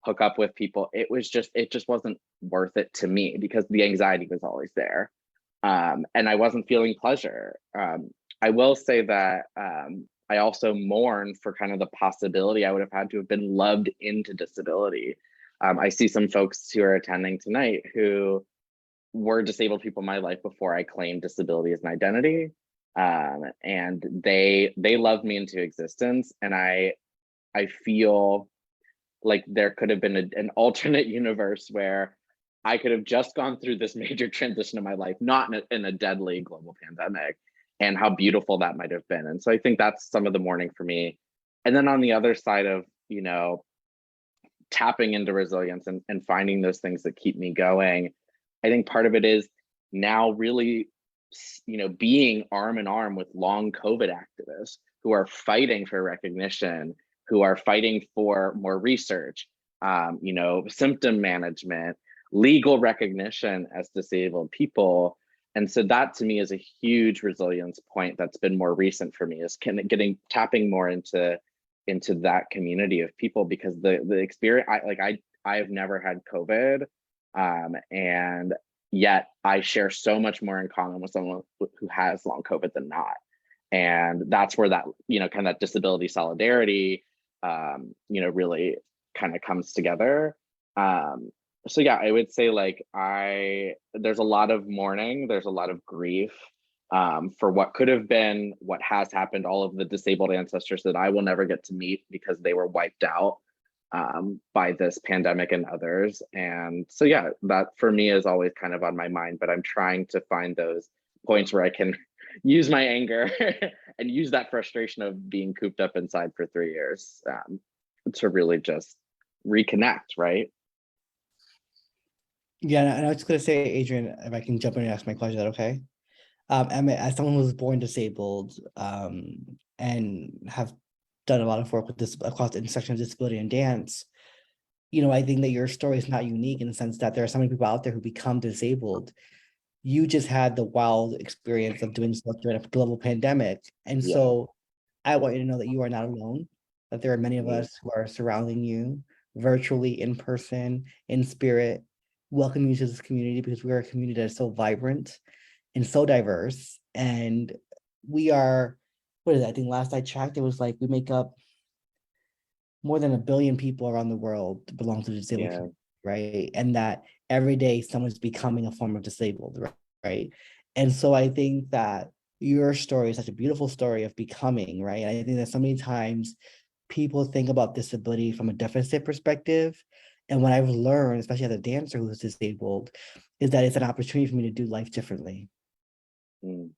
hook up with people, it just wasn't worth it to me because the anxiety was always there. And I wasn't feeling pleasure. I will say that I also mourn for kind of the possibility I would have had to have been loved into disability. I see some folks who are attending tonight who were disabled people in my life before I claimed disability as an identity. And they loved me into existence. And I feel like there could have been an alternate universe where I could have just gone through this major transition in my life, not in a deadly global pandemic, and how beautiful that might have been. And so I think that's some of the mourning for me. And then on the other side of, you know, tapping into resilience and finding those things that keep me going, I think part of it is now really, you know, being arm in arm with long COVID activists who are fighting for recognition, who are fighting for more research, you know, symptom management, legal recognition as disabled people. And so that to me is a huge resilience point that's been more recent for me, is tapping more into that community of people, because the experience, I have never had COVID, and yet I share so much more in common with someone who has long COVID than not. And that's where that, you know, kind of that disability solidarity, you know, really kind of comes together. So yeah, I would say like there's a lot of mourning, there's a lot of grief for what could have been, what has happened, all of the disabled ancestors that I will never get to meet because they were wiped out by this pandemic and others. And so yeah, that for me is always kind of on my mind, but I'm trying to find those points where I can use my anger and use that frustration of being cooped up inside for 3 years to really just reconnect, right? Yeah, and I was just gonna say, Adrian, if I can jump in and ask my question, is that okay? Emmett, as someone who was born disabled, and have done a lot of work with this across the intersection of disability and dance, you know, I think that your story is not unique in the sense that there are so many people out there who become disabled. You just had the wild experience of doing so during a global pandemic. And Yeah. so I want you to know that you are not alone, that there are many of us who are surrounding you virtually, in person, in spirit, welcome you to this community, because we are a community that is so vibrant and so diverse. And we are, what is it? I think last I checked, it was like we make up more than 1 billion people around the world belong to the disabled Yeah. community, right? And that every day someone's becoming a form of disabled, right? And so I think that your story is such a beautiful story of becoming, right? And I think that so many times people think about disability from a deficit perspective. And what I've learned, especially as a dancer who's disabled, is that it's an opportunity for me to do life differently. Mm.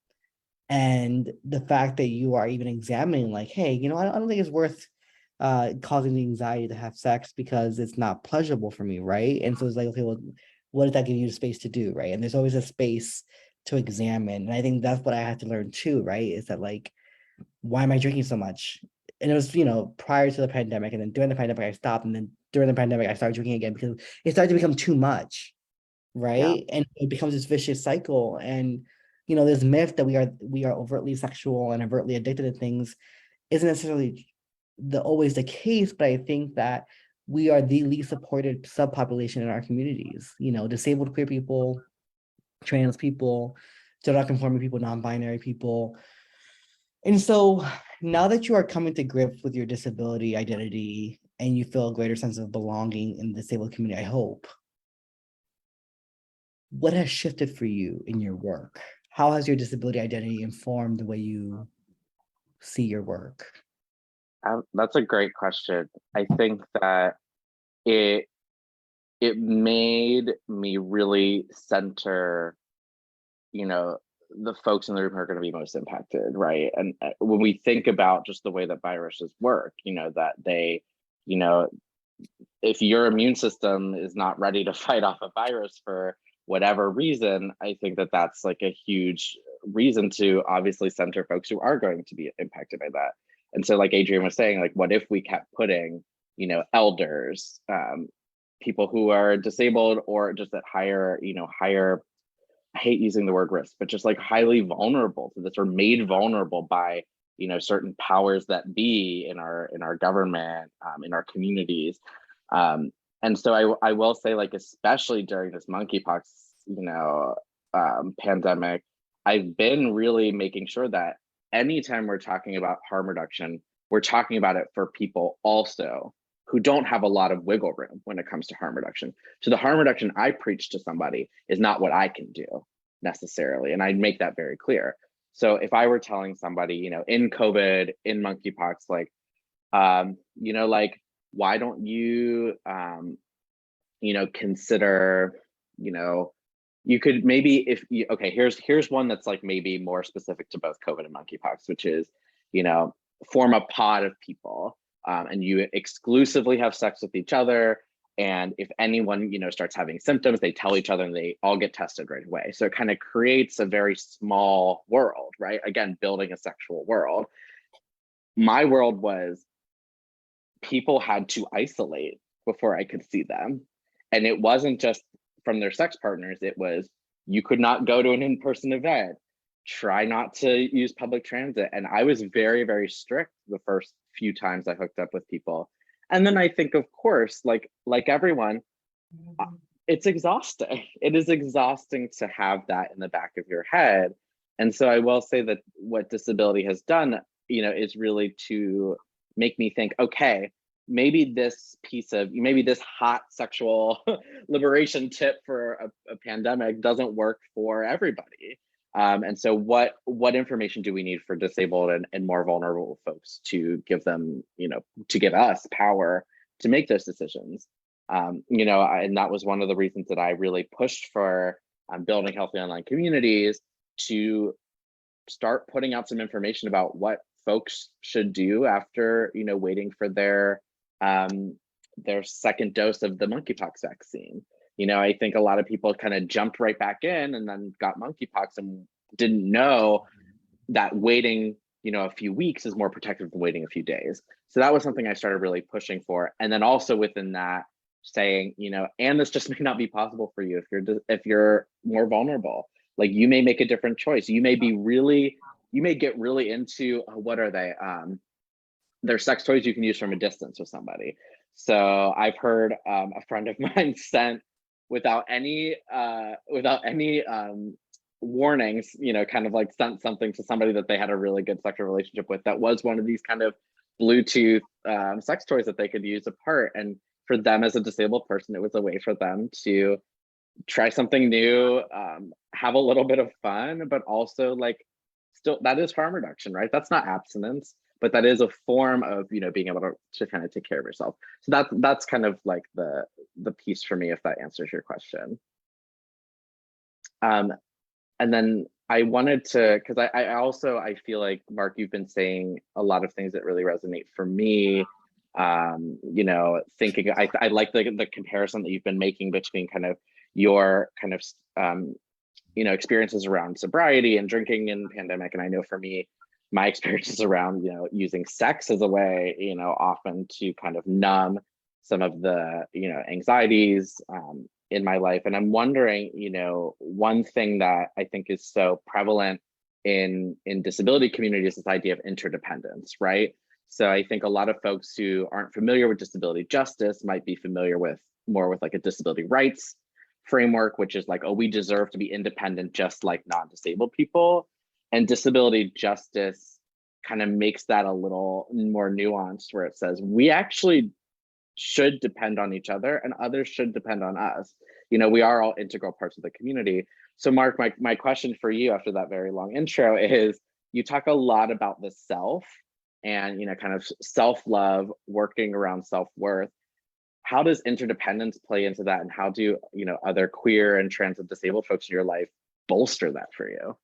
And the fact that you are even examining like, hey, you know, I don't think it's worth causing the anxiety to have sex because it's not pleasurable for me, right? And so it's like, okay, well, what does that give you the space to do, right? And there's always a space to examine. And I think that's what I had to learn too, right? Is that like, why am I drinking so much? And it was, you know, prior to the pandemic, and then during the pandemic I stopped, and then during the pandemic I started drinking again because it started to become too much, right? And it becomes this vicious cycle. And you know, this myth that we are overtly sexual and overtly addicted to things isn't necessarily always the case, but I think that we are the least supported subpopulation in our communities. You know, disabled queer people, trans people, gender conforming people, non-binary people. And so now that you are coming to grips with your disability identity and you feel a greater sense of belonging in the disabled community, I hope, what has shifted for you in your work? How has your disability identity informed the way you see your work? That's a great question. I think that it made me really center, you know, the folks in the room who are going to be most impacted, right? And when we think about just the way that viruses work, you know, that they, you know, if your immune system is not ready to fight off a virus for whatever reason, I think that that's like a huge reason to obviously center folks who are going to be impacted by that. And so like Adrian was saying, like, what if we kept putting, you know, elders, people who are disabled or just at higher, you know, higher, I hate using the word risk, but just like highly vulnerable to this, or made vulnerable by, you know, certain powers that be in our government, in our communities. And so I will say, like, especially during this monkeypox, you know, pandemic, I've been really making sure that anytime we're talking about harm reduction, we're talking about it for people also who don't have a lot of wiggle room when it comes to harm reduction. So the harm reduction I preach to somebody is not what I can do necessarily. And I make that very clear. So if I were telling somebody, you know, in COVID, in monkeypox, like, you know, like, why don't you, you know, consider, you could maybe, if you, okay, here's one that's like maybe more specific to both COVID and monkeypox, which is, form a pod of people, and you exclusively have sex with each other. And if anyone, starts having symptoms, they tell each other and they all get tested right away. So it kind of creates a very small world, right? Again, building a sexual world. My world was people had to isolate before I could see them. And it wasn't just from their sex partners, it was, you could not go to an in-person event, try not to use public transit. And I was very, very strict the first few times I hooked up with people. And then I think, of course, like everyone, it's exhausting. It is exhausting to have that in the back of your head. And so I will say that what disability has done, is really to make me think, okay, maybe this hot sexual liberation tip for a pandemic doesn't work for everybody. And so what information do we need for disabled and more vulnerable folks to give them, to give us power to make those decisions? And that was one of the reasons that I really pushed for building healthy online communities, to start putting out some information about what folks should do after, waiting for their second dose of the monkeypox vaccine. I think a lot of people kind of jumped right back in and then got monkeypox and didn't know that waiting, a few weeks is more protective than waiting a few days. So that was something I started really pushing for. And then also within that, saying, and this just may not be possible for you if you're more vulnerable. Like, you may make a different choice. You may get really into what are they? They're sex toys you can use from a distance with somebody. So I've heard a friend of mine sent without any warnings, kind of like sent something to somebody that they had a really good sexual relationship with that was one of these kind of Bluetooth sex toys that they could use apart. And for them as a disabled person, it was a way for them to try something new, have a little bit of fun, but also like, still, that is harm reduction, right? That's not abstinence, but that is a form of, being able to kind of take care of yourself. So that's kind of like the piece for me, if that answers your question. And then I wanted to, because I feel like, Mark, you've been saying a lot of things that really resonate for me. Thinking, I like the comparison that you've been making between kind of your kind of, experiences around sobriety and drinking in the pandemic. And I know for me, my experiences around, using sex as a way, often to kind of numb some of the, anxieties in my life. And I'm wondering, one thing that I think is so prevalent in disability communities is this idea of interdependence, right? So I think a lot of folks who aren't familiar with disability justice might be familiar with more with like a disability rights framework, which is like, oh, we deserve to be independent just like non-disabled people. And disability justice kind of makes that a little more nuanced, where it says we actually should depend on each other and others should depend on us. We are all integral parts of the community. So Mark, my question for you after that very long intro is, you talk a lot about the self and, kind of self-love, working around self-worth. How does interdependence play into that? And how do, other queer and trans and disabled folks in your life bolster that for you?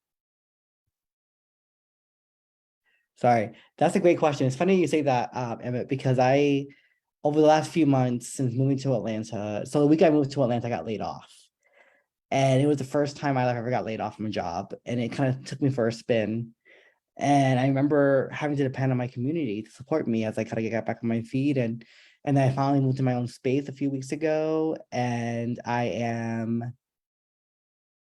Sorry, that's a great question. It's funny you say that, Emmett, because over the last few months since moving to Atlanta, so the week I moved to Atlanta, I got laid off. And it was the first time I ever got laid off from a job. And it kind of took me for a spin. And I remember having to depend on my community to support me as I kind of got back on my feet. And I finally moved to my own space a few weeks ago. And I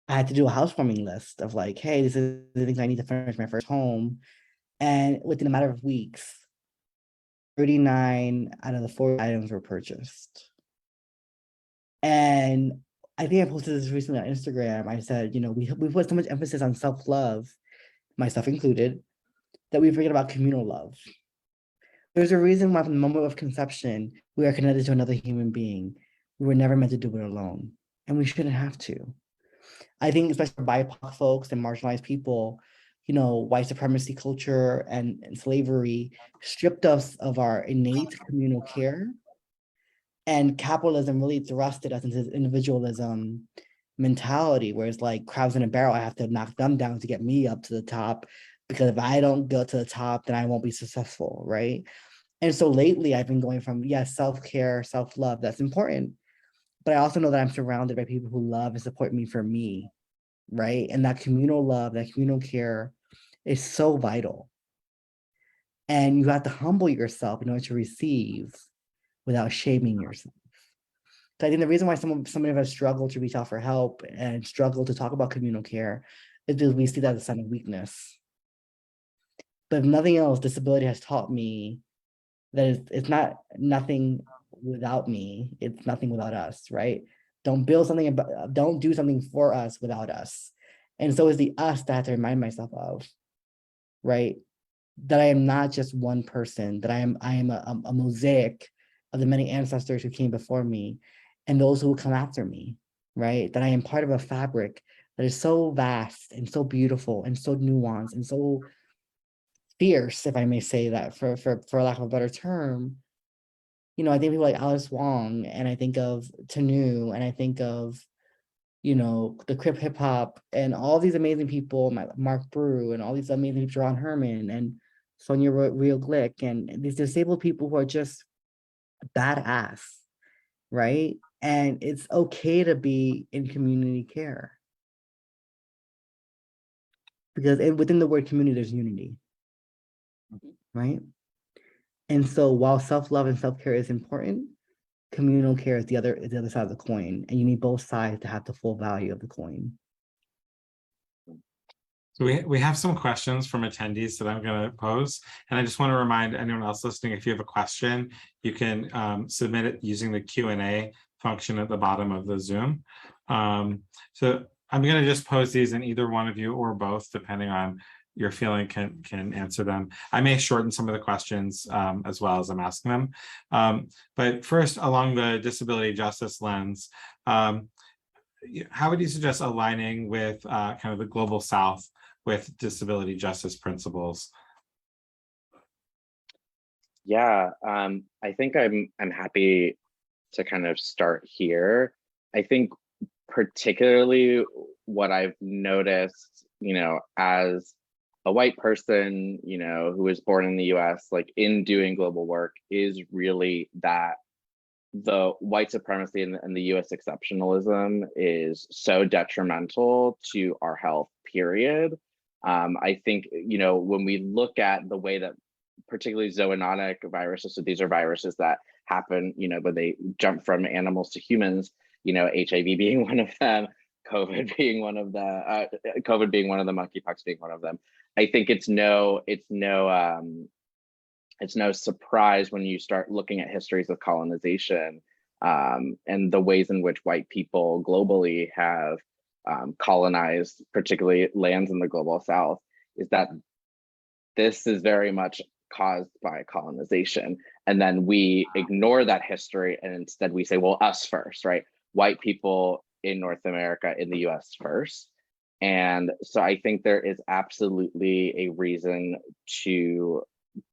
had to do a housewarming list of like, hey, this is the things I need to furnish my first home. And within a matter of weeks, 39 out of the 40 items were purchased. And I think I posted this recently on Instagram. I said, we put so much emphasis on self-love, myself included, that we forget about communal love. There's a reason why from the moment of conception, we are connected to another human being. We were never meant to do it alone, and we shouldn't have to. I think especially for BIPOC folks and marginalized people, white supremacy culture and slavery stripped us of our innate communal care, and capitalism really thrusted us into individualism mentality where it's like crabs in a barrel. I have to knock them down to get me up to the top, because if I don't go to the top, then I won't be successful, right? And so lately I've been going from, yes, self-care, self-love, that's important. But I also know that I'm surrounded by people who love and support me for me, right? And that communal love, that communal care is so vital. And you have to humble yourself in order to receive without shaming yourself. So I think the reason why some of us struggle to reach out for help and struggle to talk about communal care is because we see that as a sign of weakness. But if nothing else, disability has taught me that it's not nothing without me, it's nothing without us, right? Don't do something for us without us. And so is the us that I have to remind myself of, right? That I am not just one person, that I am a mosaic of the many ancestors who came before me and those who will come after me, right? That I am part of a fabric that is so vast and so beautiful and so nuanced and so fierce, if I may say that, for lack of a better term. You know, I think people like Alice Wong, and I think of Tanu, and I think of, you know, the Crip Hip Hop, and all these amazing people, Mark Brew, and all these amazing people, Ron Herman, and Sonia Real Glick, and these disabled people who are just badass, right? And it's okay to be in community care. Because within the word community, there's unity, right? And so while self-love and self-care is important, communal care is the other side of the coin, and you need both sides to have the full value of the coin. So we have some questions from attendees that I'm going to pose, and I just want to remind anyone else listening, if you have a question, you can submit it using the Q&A function at the bottom of the Zoom. So I'm going to just pose these, and either one of you or both, depending on your feeling, can answer them. I may shorten some of the questions as well as I'm asking them. But first, along the disability justice lens, how would you suggest aligning with kind of the global South with disability justice principles? Yeah, I think I'm happy to kind of start here. I think particularly what I've noticed, you know, as a white person, you know, who was born in the US, like in doing global work, is really that the white supremacy and the US exceptionalism is so detrimental to our health, period. I think, you know, when we look at the way that particularly zoonotic viruses, so these are viruses that happen, you know, when they jump from animals to humans, you know, HIV being one of them, COVID being one of the monkeypox being one of them. I think it's no surprise when you start looking at histories of colonization and the ways in which white people globally have colonized, particularly lands in the global South, is that this is very much caused by colonization. And then we ignore that history, and instead we say, well, us first, right? White people in North America, in the US first. And so I think there is absolutely a reason to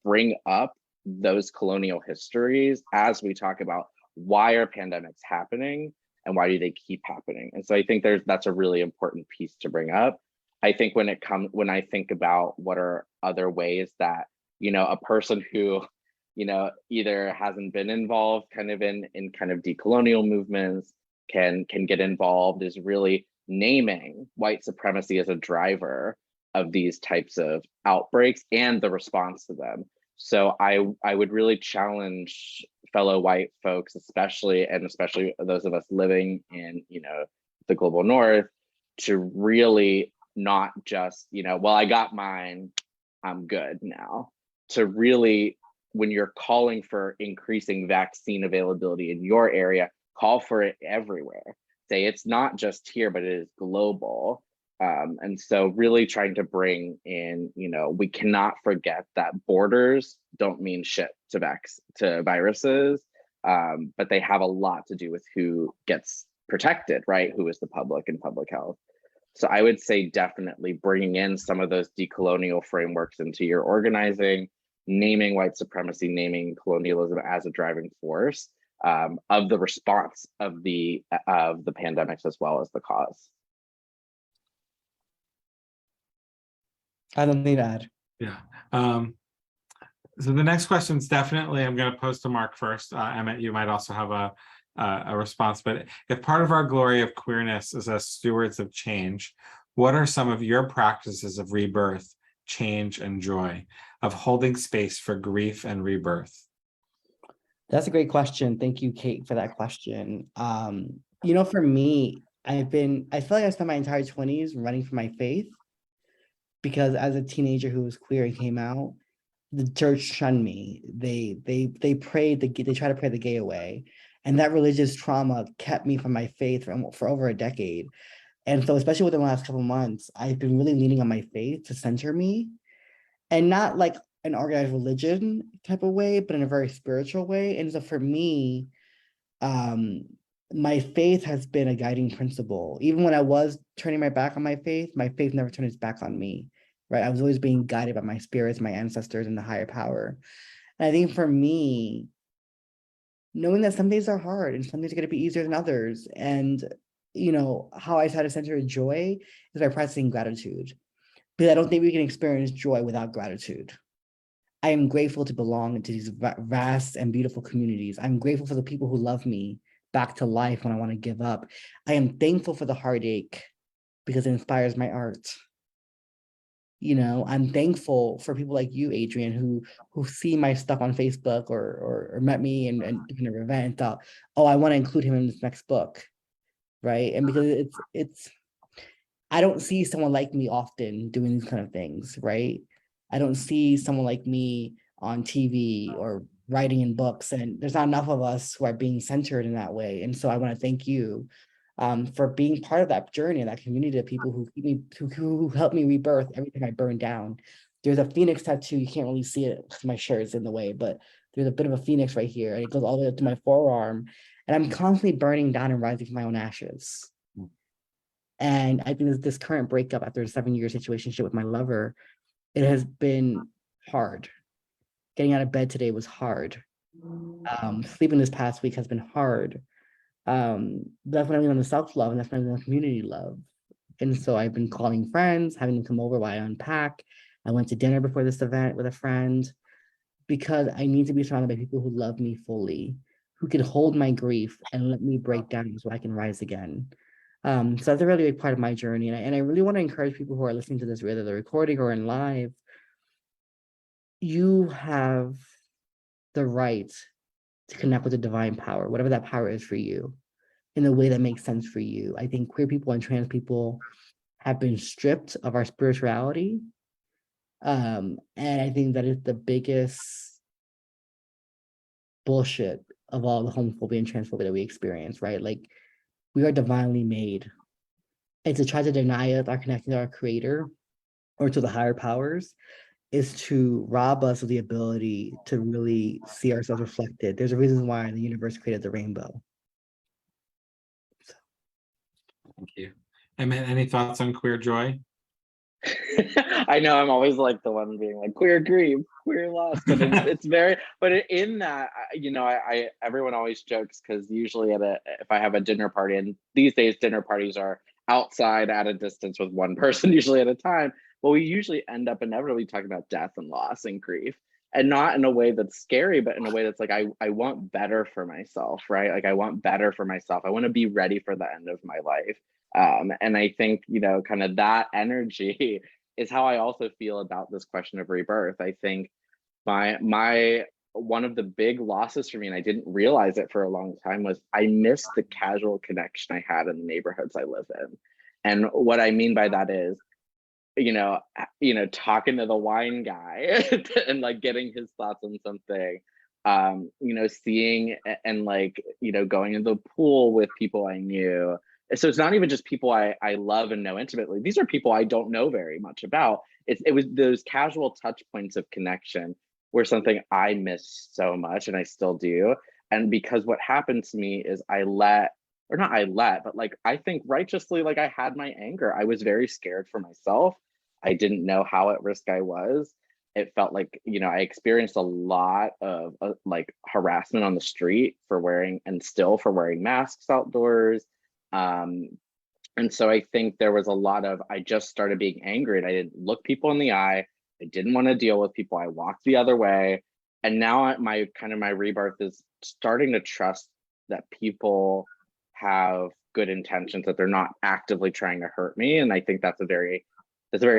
bring up those colonial histories as we talk about why are pandemics happening and why do they keep happening. And so I think that's a really important piece to bring up. I think when I think about what are other ways that, you know, a person who, you know, either hasn't been involved kind of in kind of decolonial movements can get involved, is really naming white supremacy as a driver of these types of outbreaks and the response to them. So I would really challenge fellow white folks, especially those of us living in, you know, the global North, to really not just, you know, well, I got mine, I'm good now. To really, when you're calling for increasing vaccine availability in your area, call for it everywhere. Say it's not just here, but it is global. And so really trying to bring in, you know, we cannot forget that borders don't mean shit to viruses, but they have a lot to do with who gets protected, right? Who is the public and public health. So I would say definitely bringing in some of those decolonial frameworks into your organizing, naming white supremacy, naming colonialism as a driving force of the response of the pandemics as well as the cause. I don't need to add. Yeah. So the next question is definitely, I'm going to pose to Mark first. Emmett, you might also have a response, but if part of our glory of queerness is as stewards of change, what are some of your practices of rebirth, change, and joy, of holding space for grief and rebirth? That's a great question. Thank you, Kate, for that question. You know, for me, I feel like I spent my entire 20s running for my faith, because as a teenager who was queer and came out, the church shunned me. They tried to pray the gay away. And that religious trauma kept me from my faith for over a decade. And so, especially within the last couple of months, I've been really leaning on my faith to center me, and not like an organized religion type of way, but in a very spiritual way. And so for me, my faith has been a guiding principle. Even when I was turning my back on my faith never turned its back on me, right? I was always being guided by my spirits, my ancestors, and the higher power. And I think for me, knowing that some days are hard and some days are going to be easier than others, and you know, how I try to center joy is by practicing gratitude, because I don't think we can experience joy without gratitude. I am grateful to belong to these vast and beautiful communities. I'm grateful for the people who love me back to life when I want to give up. I am thankful for the heartache because it inspires my art. You know, I'm thankful for people like you, Adrian, who see my stuff on Facebook or met me and in an event and thought, oh, I want to include him in this next book, right? And because it's I don't see someone like me often doing these kind of things, right? I don't see someone like me on TV or writing in books, and there's not enough of us who are being centered in that way. And so I want to thank you for being part of that journey and that community of people who keep me, who help me rebirth everything I burned down. There's a phoenix tattoo. You can't really see it because my shirt is in the way, but there's a bit of a phoenix right here, and it goes all the way up to my forearm. And I'm constantly burning down and rising from my own ashes. And I think this current breakup after a 7-year situationship with my lover, it has been hard. Getting out of bed today was hard. Sleeping this past week has been hard. That's when I lean on the self-love, and that's when I lean on community love. And so I've been calling friends, having them come over while I unpack. I went to dinner before this event with a friend, because I need to be surrounded by people who love me fully, who can hold my grief and let me break down so I can rise again. So that's a really big part of my journey. And I really want to encourage people who are listening to this, whether they're recording or in live, you have the right to connect with the divine power, whatever that power is for you, in a way that makes sense for you. I think queer people and trans people have been stripped of our spirituality. And I think that is the biggest bullshit of all the homophobia and transphobia that we experience, right? Like, we are divinely made. And to try to deny us our connection to our creator or to the higher powers is to rob us of the ability to really see ourselves reflected. There's a reason why the universe created the rainbow. Thank you. Emmett, any thoughts on queer joy? I know I'm always like the one being like queer grief, queer loss, but it's very, but in that, you know, I everyone always jokes because usually if I have a dinner party, and these days dinner parties are outside at a distance with one person usually at a time, but we usually end up inevitably talking about death and loss and grief, and not in a way that's scary, but in a way that's like, I want better for myself, right? Like, I want better for myself. I want to be ready for the end of my life. And I think, you know, kind of that energy is how I also feel about this question of rebirth. I think my one of the big losses for me, and I didn't realize it for a long time, was I missed the casual connection I had in the neighborhoods I live in. And what I mean by that is, you know, talking to the wine guy and like getting his thoughts on something, you know, seeing and like, you know, going into the pool with people I knew. So it's not even just people I love and know intimately. These are people I don't know very much about. It was those casual touch points of connection were something I miss so much, and I still do. And because what happened to me is but like, I think righteously, like, I had my anger. I was very scared for myself. I didn't know how at risk I was. it felt like, you know, I experienced a lot of like harassment on the street for wearing, and still for wearing masks outdoors. And so I think there was a lot of, I just started being angry and I didn't look people in the eye. I didn't want to deal with people. I walked the other way. And now my rebirth is starting to trust that people have good intentions, that they're not actively trying to hurt me. And I think that's a very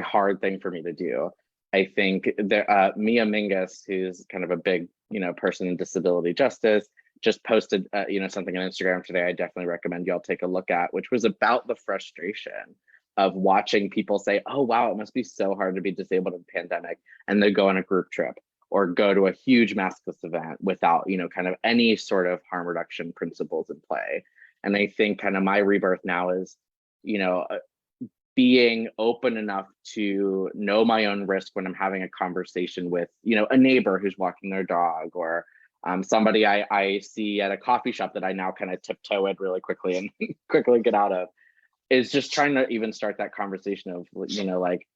hard thing for me to do. I think that Mia Mingus, who's kind of a big, you know, person in disability justice, just posted, you know, something on Instagram today. I definitely recommend y'all take a look at, which was about the frustration of watching people say, "Oh wow, it must be so hard to be disabled in the pandemic," and they go on a group trip or go to a huge maskless event without, you know, kind of any sort of harm reduction principles in play. And I think kind of my rebirth now is, you know, being open enough to know my own risk when I'm having a conversation with, you know, a neighbor who's walking their dog, or somebody I see at a coffee shop that I now kind of tiptoe in really quickly and quickly get out of, is just trying to even start that conversation of, you know, like,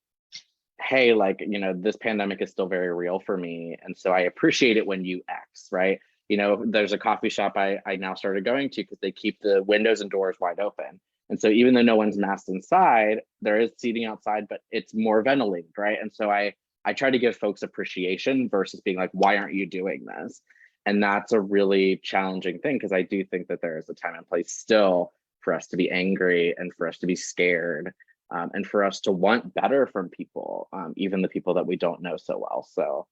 hey, like, you know, this pandemic is still very real for me. And so I appreciate it when you X, right? You know, there's a coffee shop I now started going to because they keep the windows and doors wide open. And so even though no one's masked inside, there is seating outside, but it's more ventilated, right? And so I try to give folks appreciation versus being like, why aren't you doing this? And that's a really challenging thing, because I do think that there is a time and place still for us to be angry and for us to be scared, and for us to want better from people, even the people that we don't know so well. So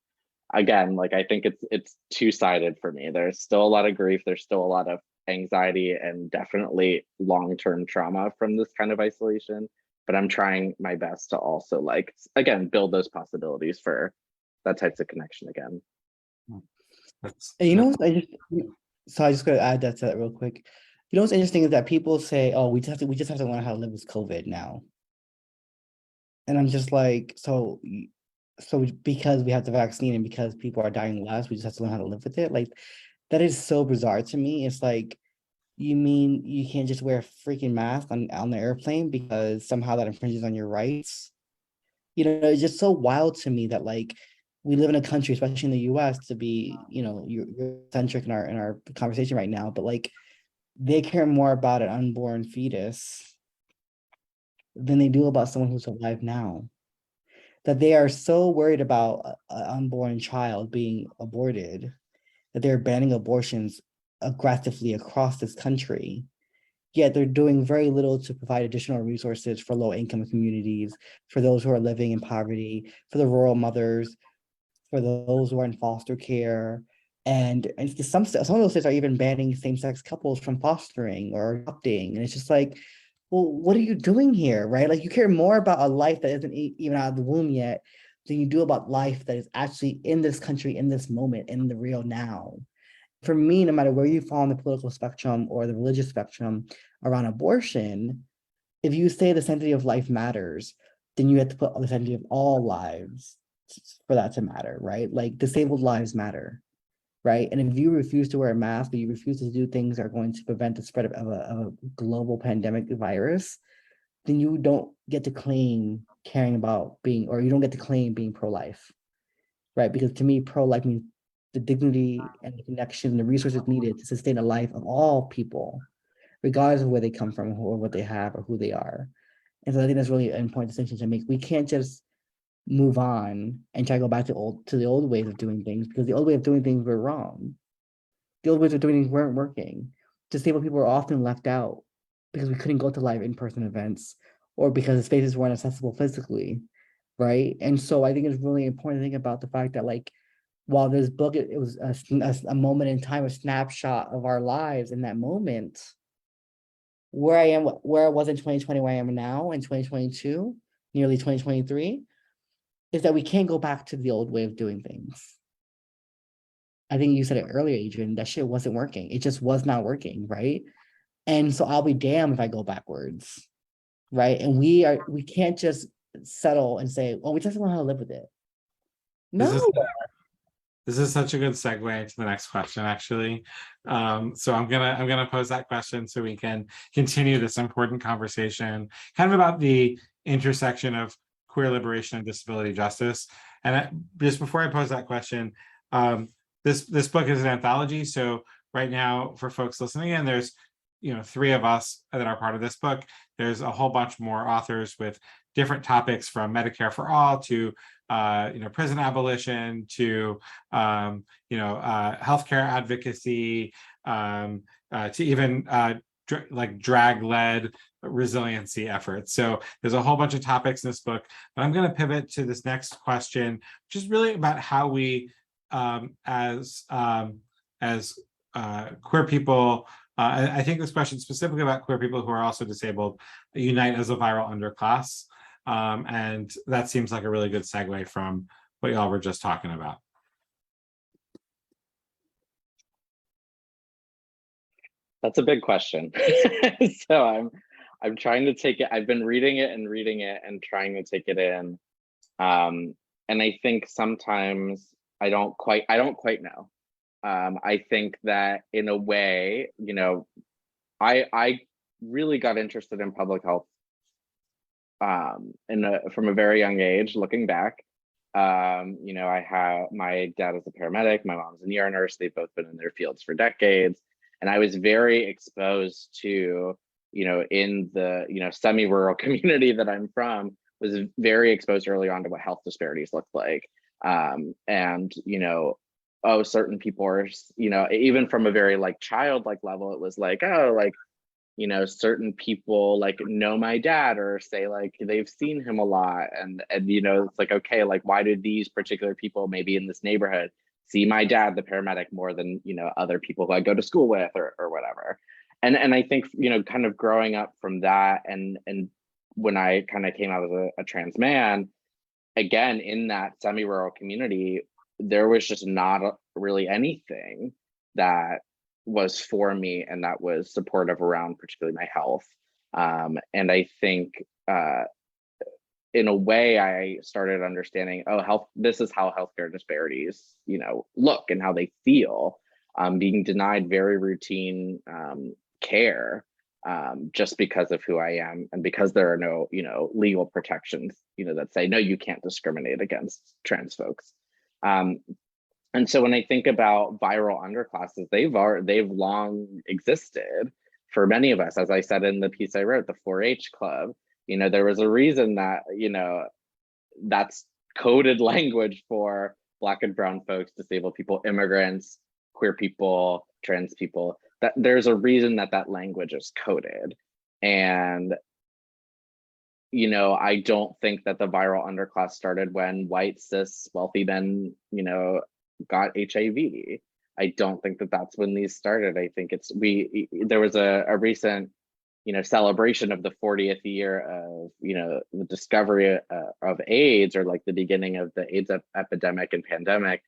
again, like, I think it's two-sided for me. There's still a lot of grief. There's still a lot of anxiety and definitely long-term trauma from this kind of isolation. But I'm trying my best to also, like, again, build those possibilities for that types of connection again. And you know, I just gotta add that to that real quick. You know what's interesting is that people say, "Oh, we just have to learn how to live with COVID now," and I'm just like, so because we have the vaccine and because people are dying less, we just have to learn how to live with it. Like, that is so bizarre to me. It's like, you mean you can't just wear a freaking mask on the airplane because somehow that infringes on your rights? You know, it's just so wild to me that, like, we live in a country, especially in the US, to be, you know, you're centric in our conversation right now, but like, they care more about an unborn fetus than they do about someone who's alive now. That they are so worried about an unborn child being aborted that they're banning abortions aggressively across this country. Yet they're doing very little to provide additional resources for low-income communities, for those who are living in poverty, for the rural mothers, for those who are in foster care. And some of those states are even banning same-sex couples from fostering or adopting. And it's just like, well, what are you doing here, right? Like, you care more about a life that isn't even out of the womb yet than you do about life that is actually in this country, in this moment, in the real now. For me, no matter where you fall on the political spectrum or the religious spectrum around abortion, if you say the sanctity of life matters, then you have to put the sanctity of all lives for that to matter, right? Like, disabled lives matter, right? And if you refuse to wear a mask, or you refuse to do things that are going to prevent the spread of a global pandemic virus, then you don't get to claim caring about being, or you don't get to claim being pro-life, right? Because to me, pro-life means the dignity and the connection and the resources needed to sustain the life of all people, regardless of where they come from or what they have or who they are. And so I think that's really an important distinction to make. We can't just move on and try to go back to the old ways of doing things, because the old way of doing things were wrong. The old ways of doing things weren't working. Disabled people were often left out because we couldn't go to live in-person events, or because the spaces weren't accessible physically, right? And so I think it's really important to think about the fact that, like, while this book, it was a moment in time, a snapshot of our lives in that moment, where I was in 2020, where I am now in 2022, nearly 2023, is that we can't go back to the old way of doing things. I think you said it earlier, Adrian, that shit wasn't working. It just was not working, right? And so I'll be damned if I go backwards, right? And we can't just settle and say, well, we just don't know how to live with it. No. This is such a good segue to the next question, actually. So I'm gonna pose that question so we can continue this important conversation, kind of about the intersection of queer liberation and disability justice. And just before I pose that question, this book is an anthology. So right now, for folks listening in, there's 3 of us that are part of this book. There's a whole bunch more authors with different topics, from Medicare for all to prison abolition to healthcare advocacy, to even like drag-led resiliency efforts. So there's a whole bunch of topics in this book, but I'm going to pivot to this next question, which is really about how we, as queer people, I think this question specifically about queer people who are also disabled, unite as a viral underclass. And that seems like a really good segue from what y'all were just talking about. That's a big question. So I'm trying to take it. I've been reading it and trying to take it in. And I think sometimes I don't quite know. I think that in a way, I really got interested in public health from a very young age. Looking back, I have my dad is a paramedic, my mom's an ER nurse. They've both been in their fields for decades, and I was very exposed to, in the semi-rural community that I'm from, was very exposed early on to what health disparities looked like, and certain people are, even from a very childlike level, it was like, certain people know my dad, or say they've seen him a lot, and it's like, okay, why did these particular people maybe in this neighborhood see my dad, the paramedic, more than other people who I go to school with or whatever. And I think kind of growing up from that, and when I kind of came out as a trans man, again in that semi-rural community, there was just not really anything that was for me and that was supportive around particularly my health. And I think in a way I started understanding, this is how healthcare disparities, look and how they feel, being denied very routine care, just because of who I am, and because there are no, legal protections, that say, no, you can't discriminate against trans folks. And so when I think about viral underclasses, they've long existed for many of us. As I said in the piece I wrote, the 4-H club, there was a reason that, that's coded language for Black and brown folks, disabled people, immigrants, queer people, trans people, that there's a reason that language is coded. And I don't think that the viral underclass started when white, cis, wealthy men, got HIV. I don't think that that's when these started. I think there was a recent, celebration of the 40th year of, the discovery of AIDS, or the beginning of the AIDS epidemic and pandemic.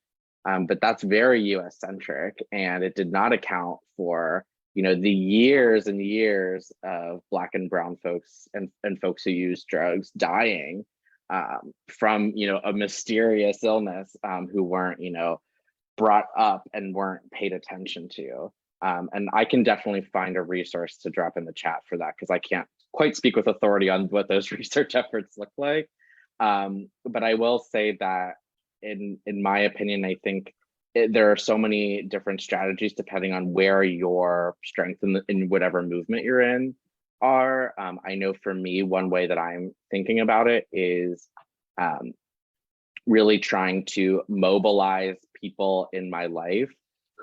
But that's very US centric, and it did not account for, the years and years of Black and brown folks and folks who use drugs dying from, a mysterious illness, who weren't, brought up and weren't paid attention to. And I can definitely find a resource to drop in the chat for that, because I can't quite speak with authority on what those research efforts look like. But I will say that in my opinion, I think there are so many different strategies depending on where your strength in whatever movement you're in are. I know for me, one way that I'm thinking about it is really trying to mobilize people in my life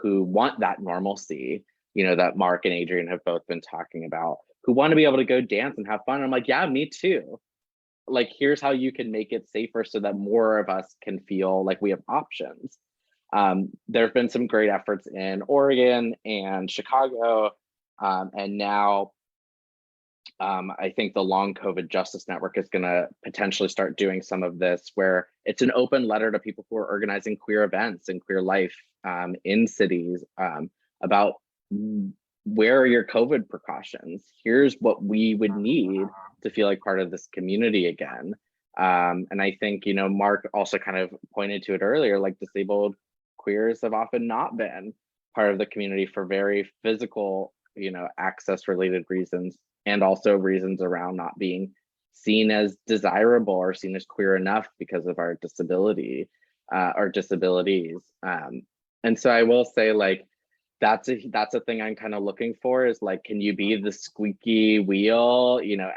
who want that normalcy, that Mark and Adrian have both been talking about, who want to be able to go dance and have fun. I'm like, yeah, me too. Here's how you can make it safer so that more of us can feel like we have options. There have been some great efforts in Oregon and Chicago, and now I think the Long COVID Justice Network is going to potentially start doing some of this, where it's an open letter to people who are organizing queer events and queer life in cities, about where are your COVID precautions? Here's what we would need to feel like part of this community again. And I think, Mark also kind of pointed to it earlier, disabled queers have often not been part of the community for very physical, access related reasons, and also reasons around not being seen as desirable or seen as queer enough because of our disability or disabilities. And so I will say, like, that's a thing I'm kind of looking for, is like, can you be the squeaky wheel, you know,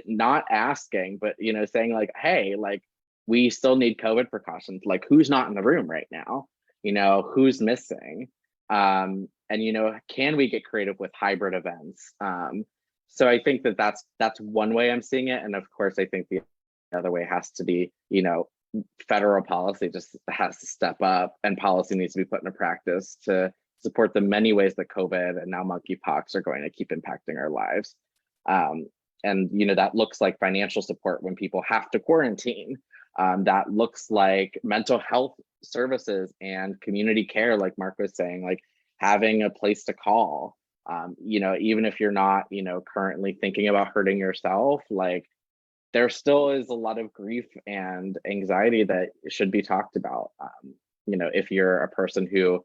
not asking, but, you know, saying like, hey, like, we still need COVID precautions. Like, who's not in the room right now? You know, who's missing? And, you know, can we get creative with hybrid events? So I think that that's one way I'm seeing it. And of course, I think the other way has to be, you know, federal policy just has to step up, and policy needs to be put into practice to support the many ways that COVID and now monkeypox are going to keep impacting our lives. And, you know, that looks like financial support when people have to quarantine. That looks like mental health services and community care, like Mark was saying, like having a place to call. You know, even if you're not, you know, currently thinking about hurting yourself, like there still is a lot of grief and anxiety that should be talked about. You know, if you're a person who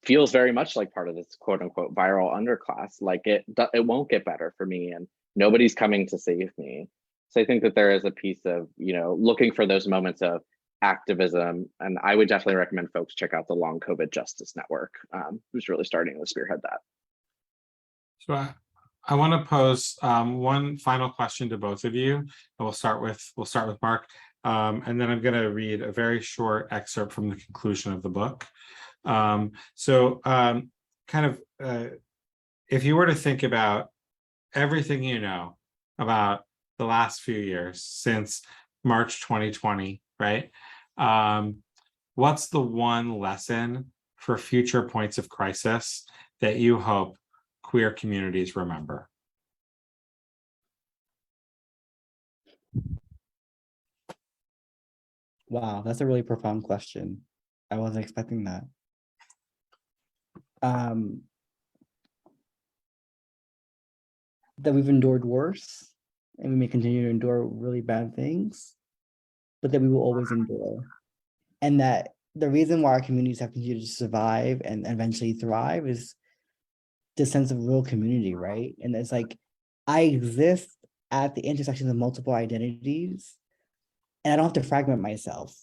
feels very much like part of this quote unquote viral underclass, like it won't get better for me and nobody's coming to save me. So I think that there is a piece of, you know, looking for those moments of activism. And I would definitely recommend folks check out the Long COVID Justice Network, who's really starting to spearhead that. So I want to pose one final question to both of you. And we'll start with Mark, and then I'm going to read a very short excerpt from the conclusion of the book. If you were to think about everything you know about the last few years since March 2020, right? What's the one lesson for future points of crisis that you hope queer communities remember? Wow, that's a really profound question. I wasn't expecting that. That we've endured worse, and we may continue to endure really bad things, but that we will always endure. And that the reason why our communities have continued to survive and eventually thrive is the sense of real community, right? And it's like, I exist at the intersection of multiple identities, and I don't have to fragment myself.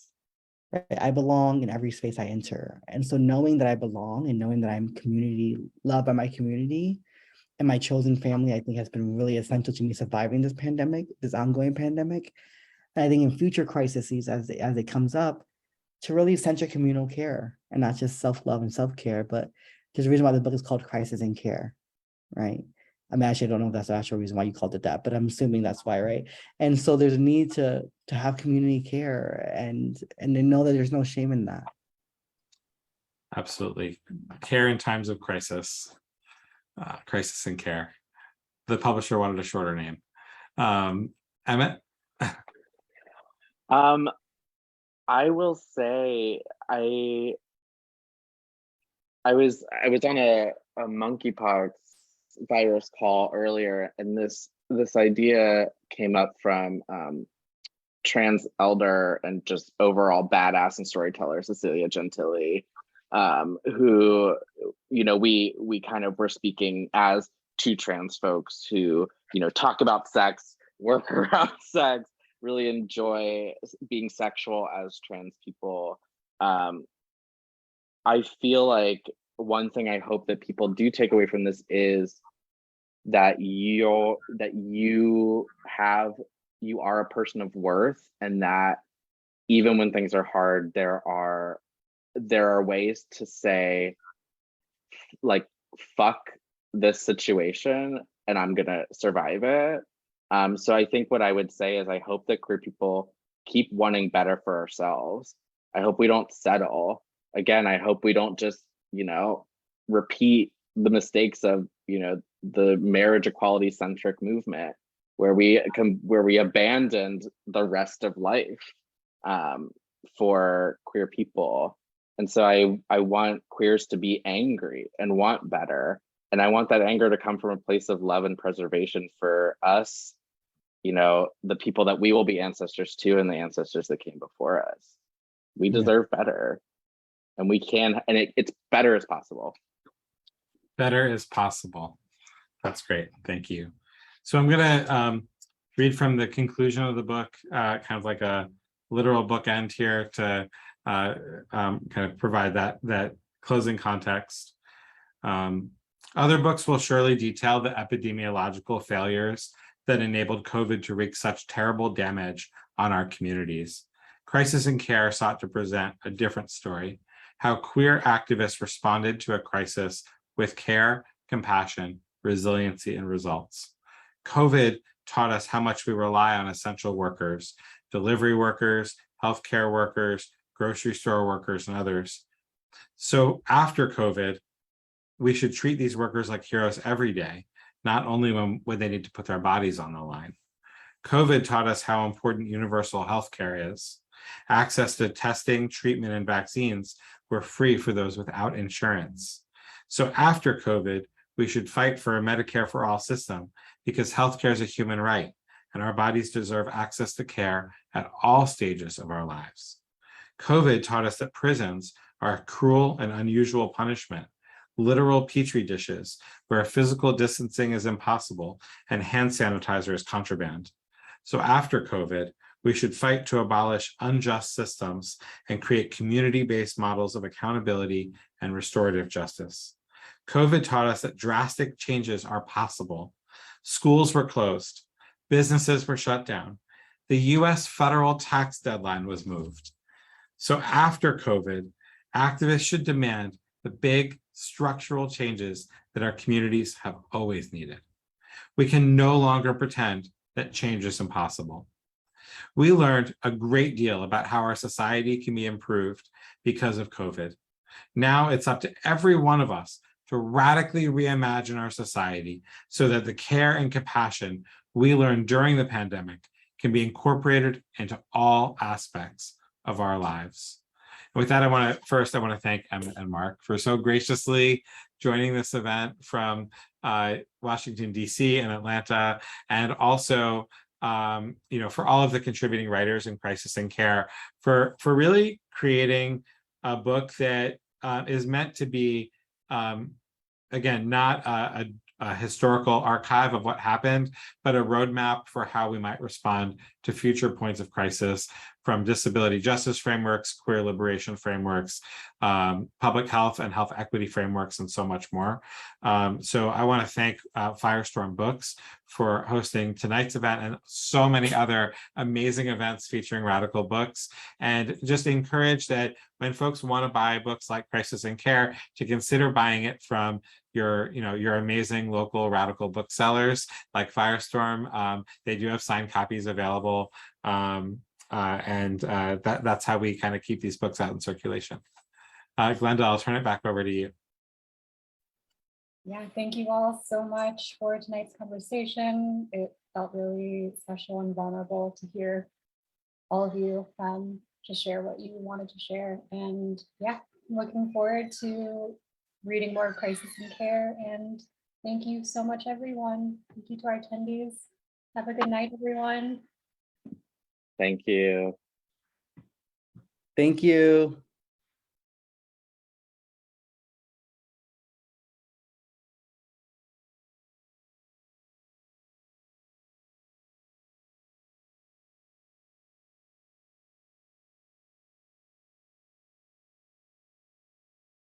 Right? I belong in every space I enter. And so knowing that I belong and knowing that I'm loved by my community and my chosen family, I think has been really essential to me surviving this pandemic, this ongoing pandemic. And I think in future crises, as it comes up, to really center communal care and not just self-love and self-care, but there's a reason why the book is called Crisis in Care, right? I mean, actually, I don't know if that's the actual reason why you called it that, but I'm assuming that's why, right? And so there's a need to have community care and to know that there's no shame in that. Absolutely. Care in times of crisis. Crisis in Care. The publisher wanted a shorter name. Emmett? I will say I was on a monkeypox virus call earlier, and this idea came up from trans elder and just overall badass and storyteller Cecilia Gentili, who, you know, we kind of were speaking as two trans folks who, you know, talk about sex, work around sex, really enjoy being sexual as trans people. I feel like one thing I hope that people do take away from this is that you are a person of worth, and that even when things are hard, there are ways to say, like, fuck this situation and I'm gonna survive it. So I think what I would say is I hope that queer people keep wanting better for ourselves. I hope we don't settle. Again, I hope we don't just, you know, repeat the mistakes of, you know, the marriage equality centric movement where we abandoned the rest of life for queer people. And so I want queers to be angry and want better. And I want that anger to come from a place of love and preservation for us, you know, the people that we will be ancestors to and the ancestors that came before us. We deserve better, and we can, and it's better as possible. Better is possible. That's great. Thank you. So I'm gonna read from the conclusion of the book, kind of like a literal bookend here to kind of provide that closing context. Other books will surely detail the epidemiological failures that enabled COVID to wreak such terrible damage on our communities. Crisis and Care sought to present a different story, how queer activists responded to a crisis with care, compassion, resiliency, and results. COVID taught us how much we rely on essential workers, delivery workers, healthcare workers, grocery store workers, and others. So after COVID, we should treat these workers like heroes every day, not only when they need to put their bodies on the line. COVID taught us how important universal healthcare is. Access to testing, treatment, and vaccines were free for those without insurance. So after COVID, we should fight for a Medicare for all system because healthcare is a human right, and our bodies deserve access to care at all stages of our lives. COVID taught us that prisons are a cruel and unusual punishment, literal petri dishes where physical distancing is impossible and hand sanitizer is contraband. So after COVID, we should fight to abolish unjust systems and create community-based models of accountability and restorative justice. COVID taught us that drastic changes are possible. Schools were closed, businesses were shut down. The US federal tax deadline was moved. So after COVID, activists should demand the big structural changes that our communities have always needed. We can no longer pretend that change is impossible. We learned a great deal about how our society can be improved because of COVID. Now it's up to every one of us to radically reimagine our society so that the care and compassion we learned during the pandemic can be incorporated into all aspects of our lives. And with that, I want to thank Emmett and Mark for so graciously joining this event from Washington, D.C. and Atlanta, and also for all of the contributing writers in Crisis and Care for really creating a book that is meant to be, again, not a historical archive of what happened, but a roadmap for how we might respond to future points of crisis from disability justice frameworks, queer liberation frameworks, public health and health equity frameworks, and so much more. So I want to thank Firestorm Books for hosting tonight's event and so many other amazing events featuring radical books, and just encourage that when folks want to buy books like Crisis and Care, to consider buying it from your amazing local radical booksellers like Firestorm. They do have signed copies available. That's how we kind of keep these books out in circulation. Glenda, I'll turn it back over to you. Yeah, thank you all so much for tonight's conversation. It felt really special and vulnerable to hear all of you just share what you wanted to share. And yeah, I'm looking forward to reading more of Crisis and Care. And thank you so much, everyone. Thank you to our attendees. Have a good night, everyone. Thank you. Thank you.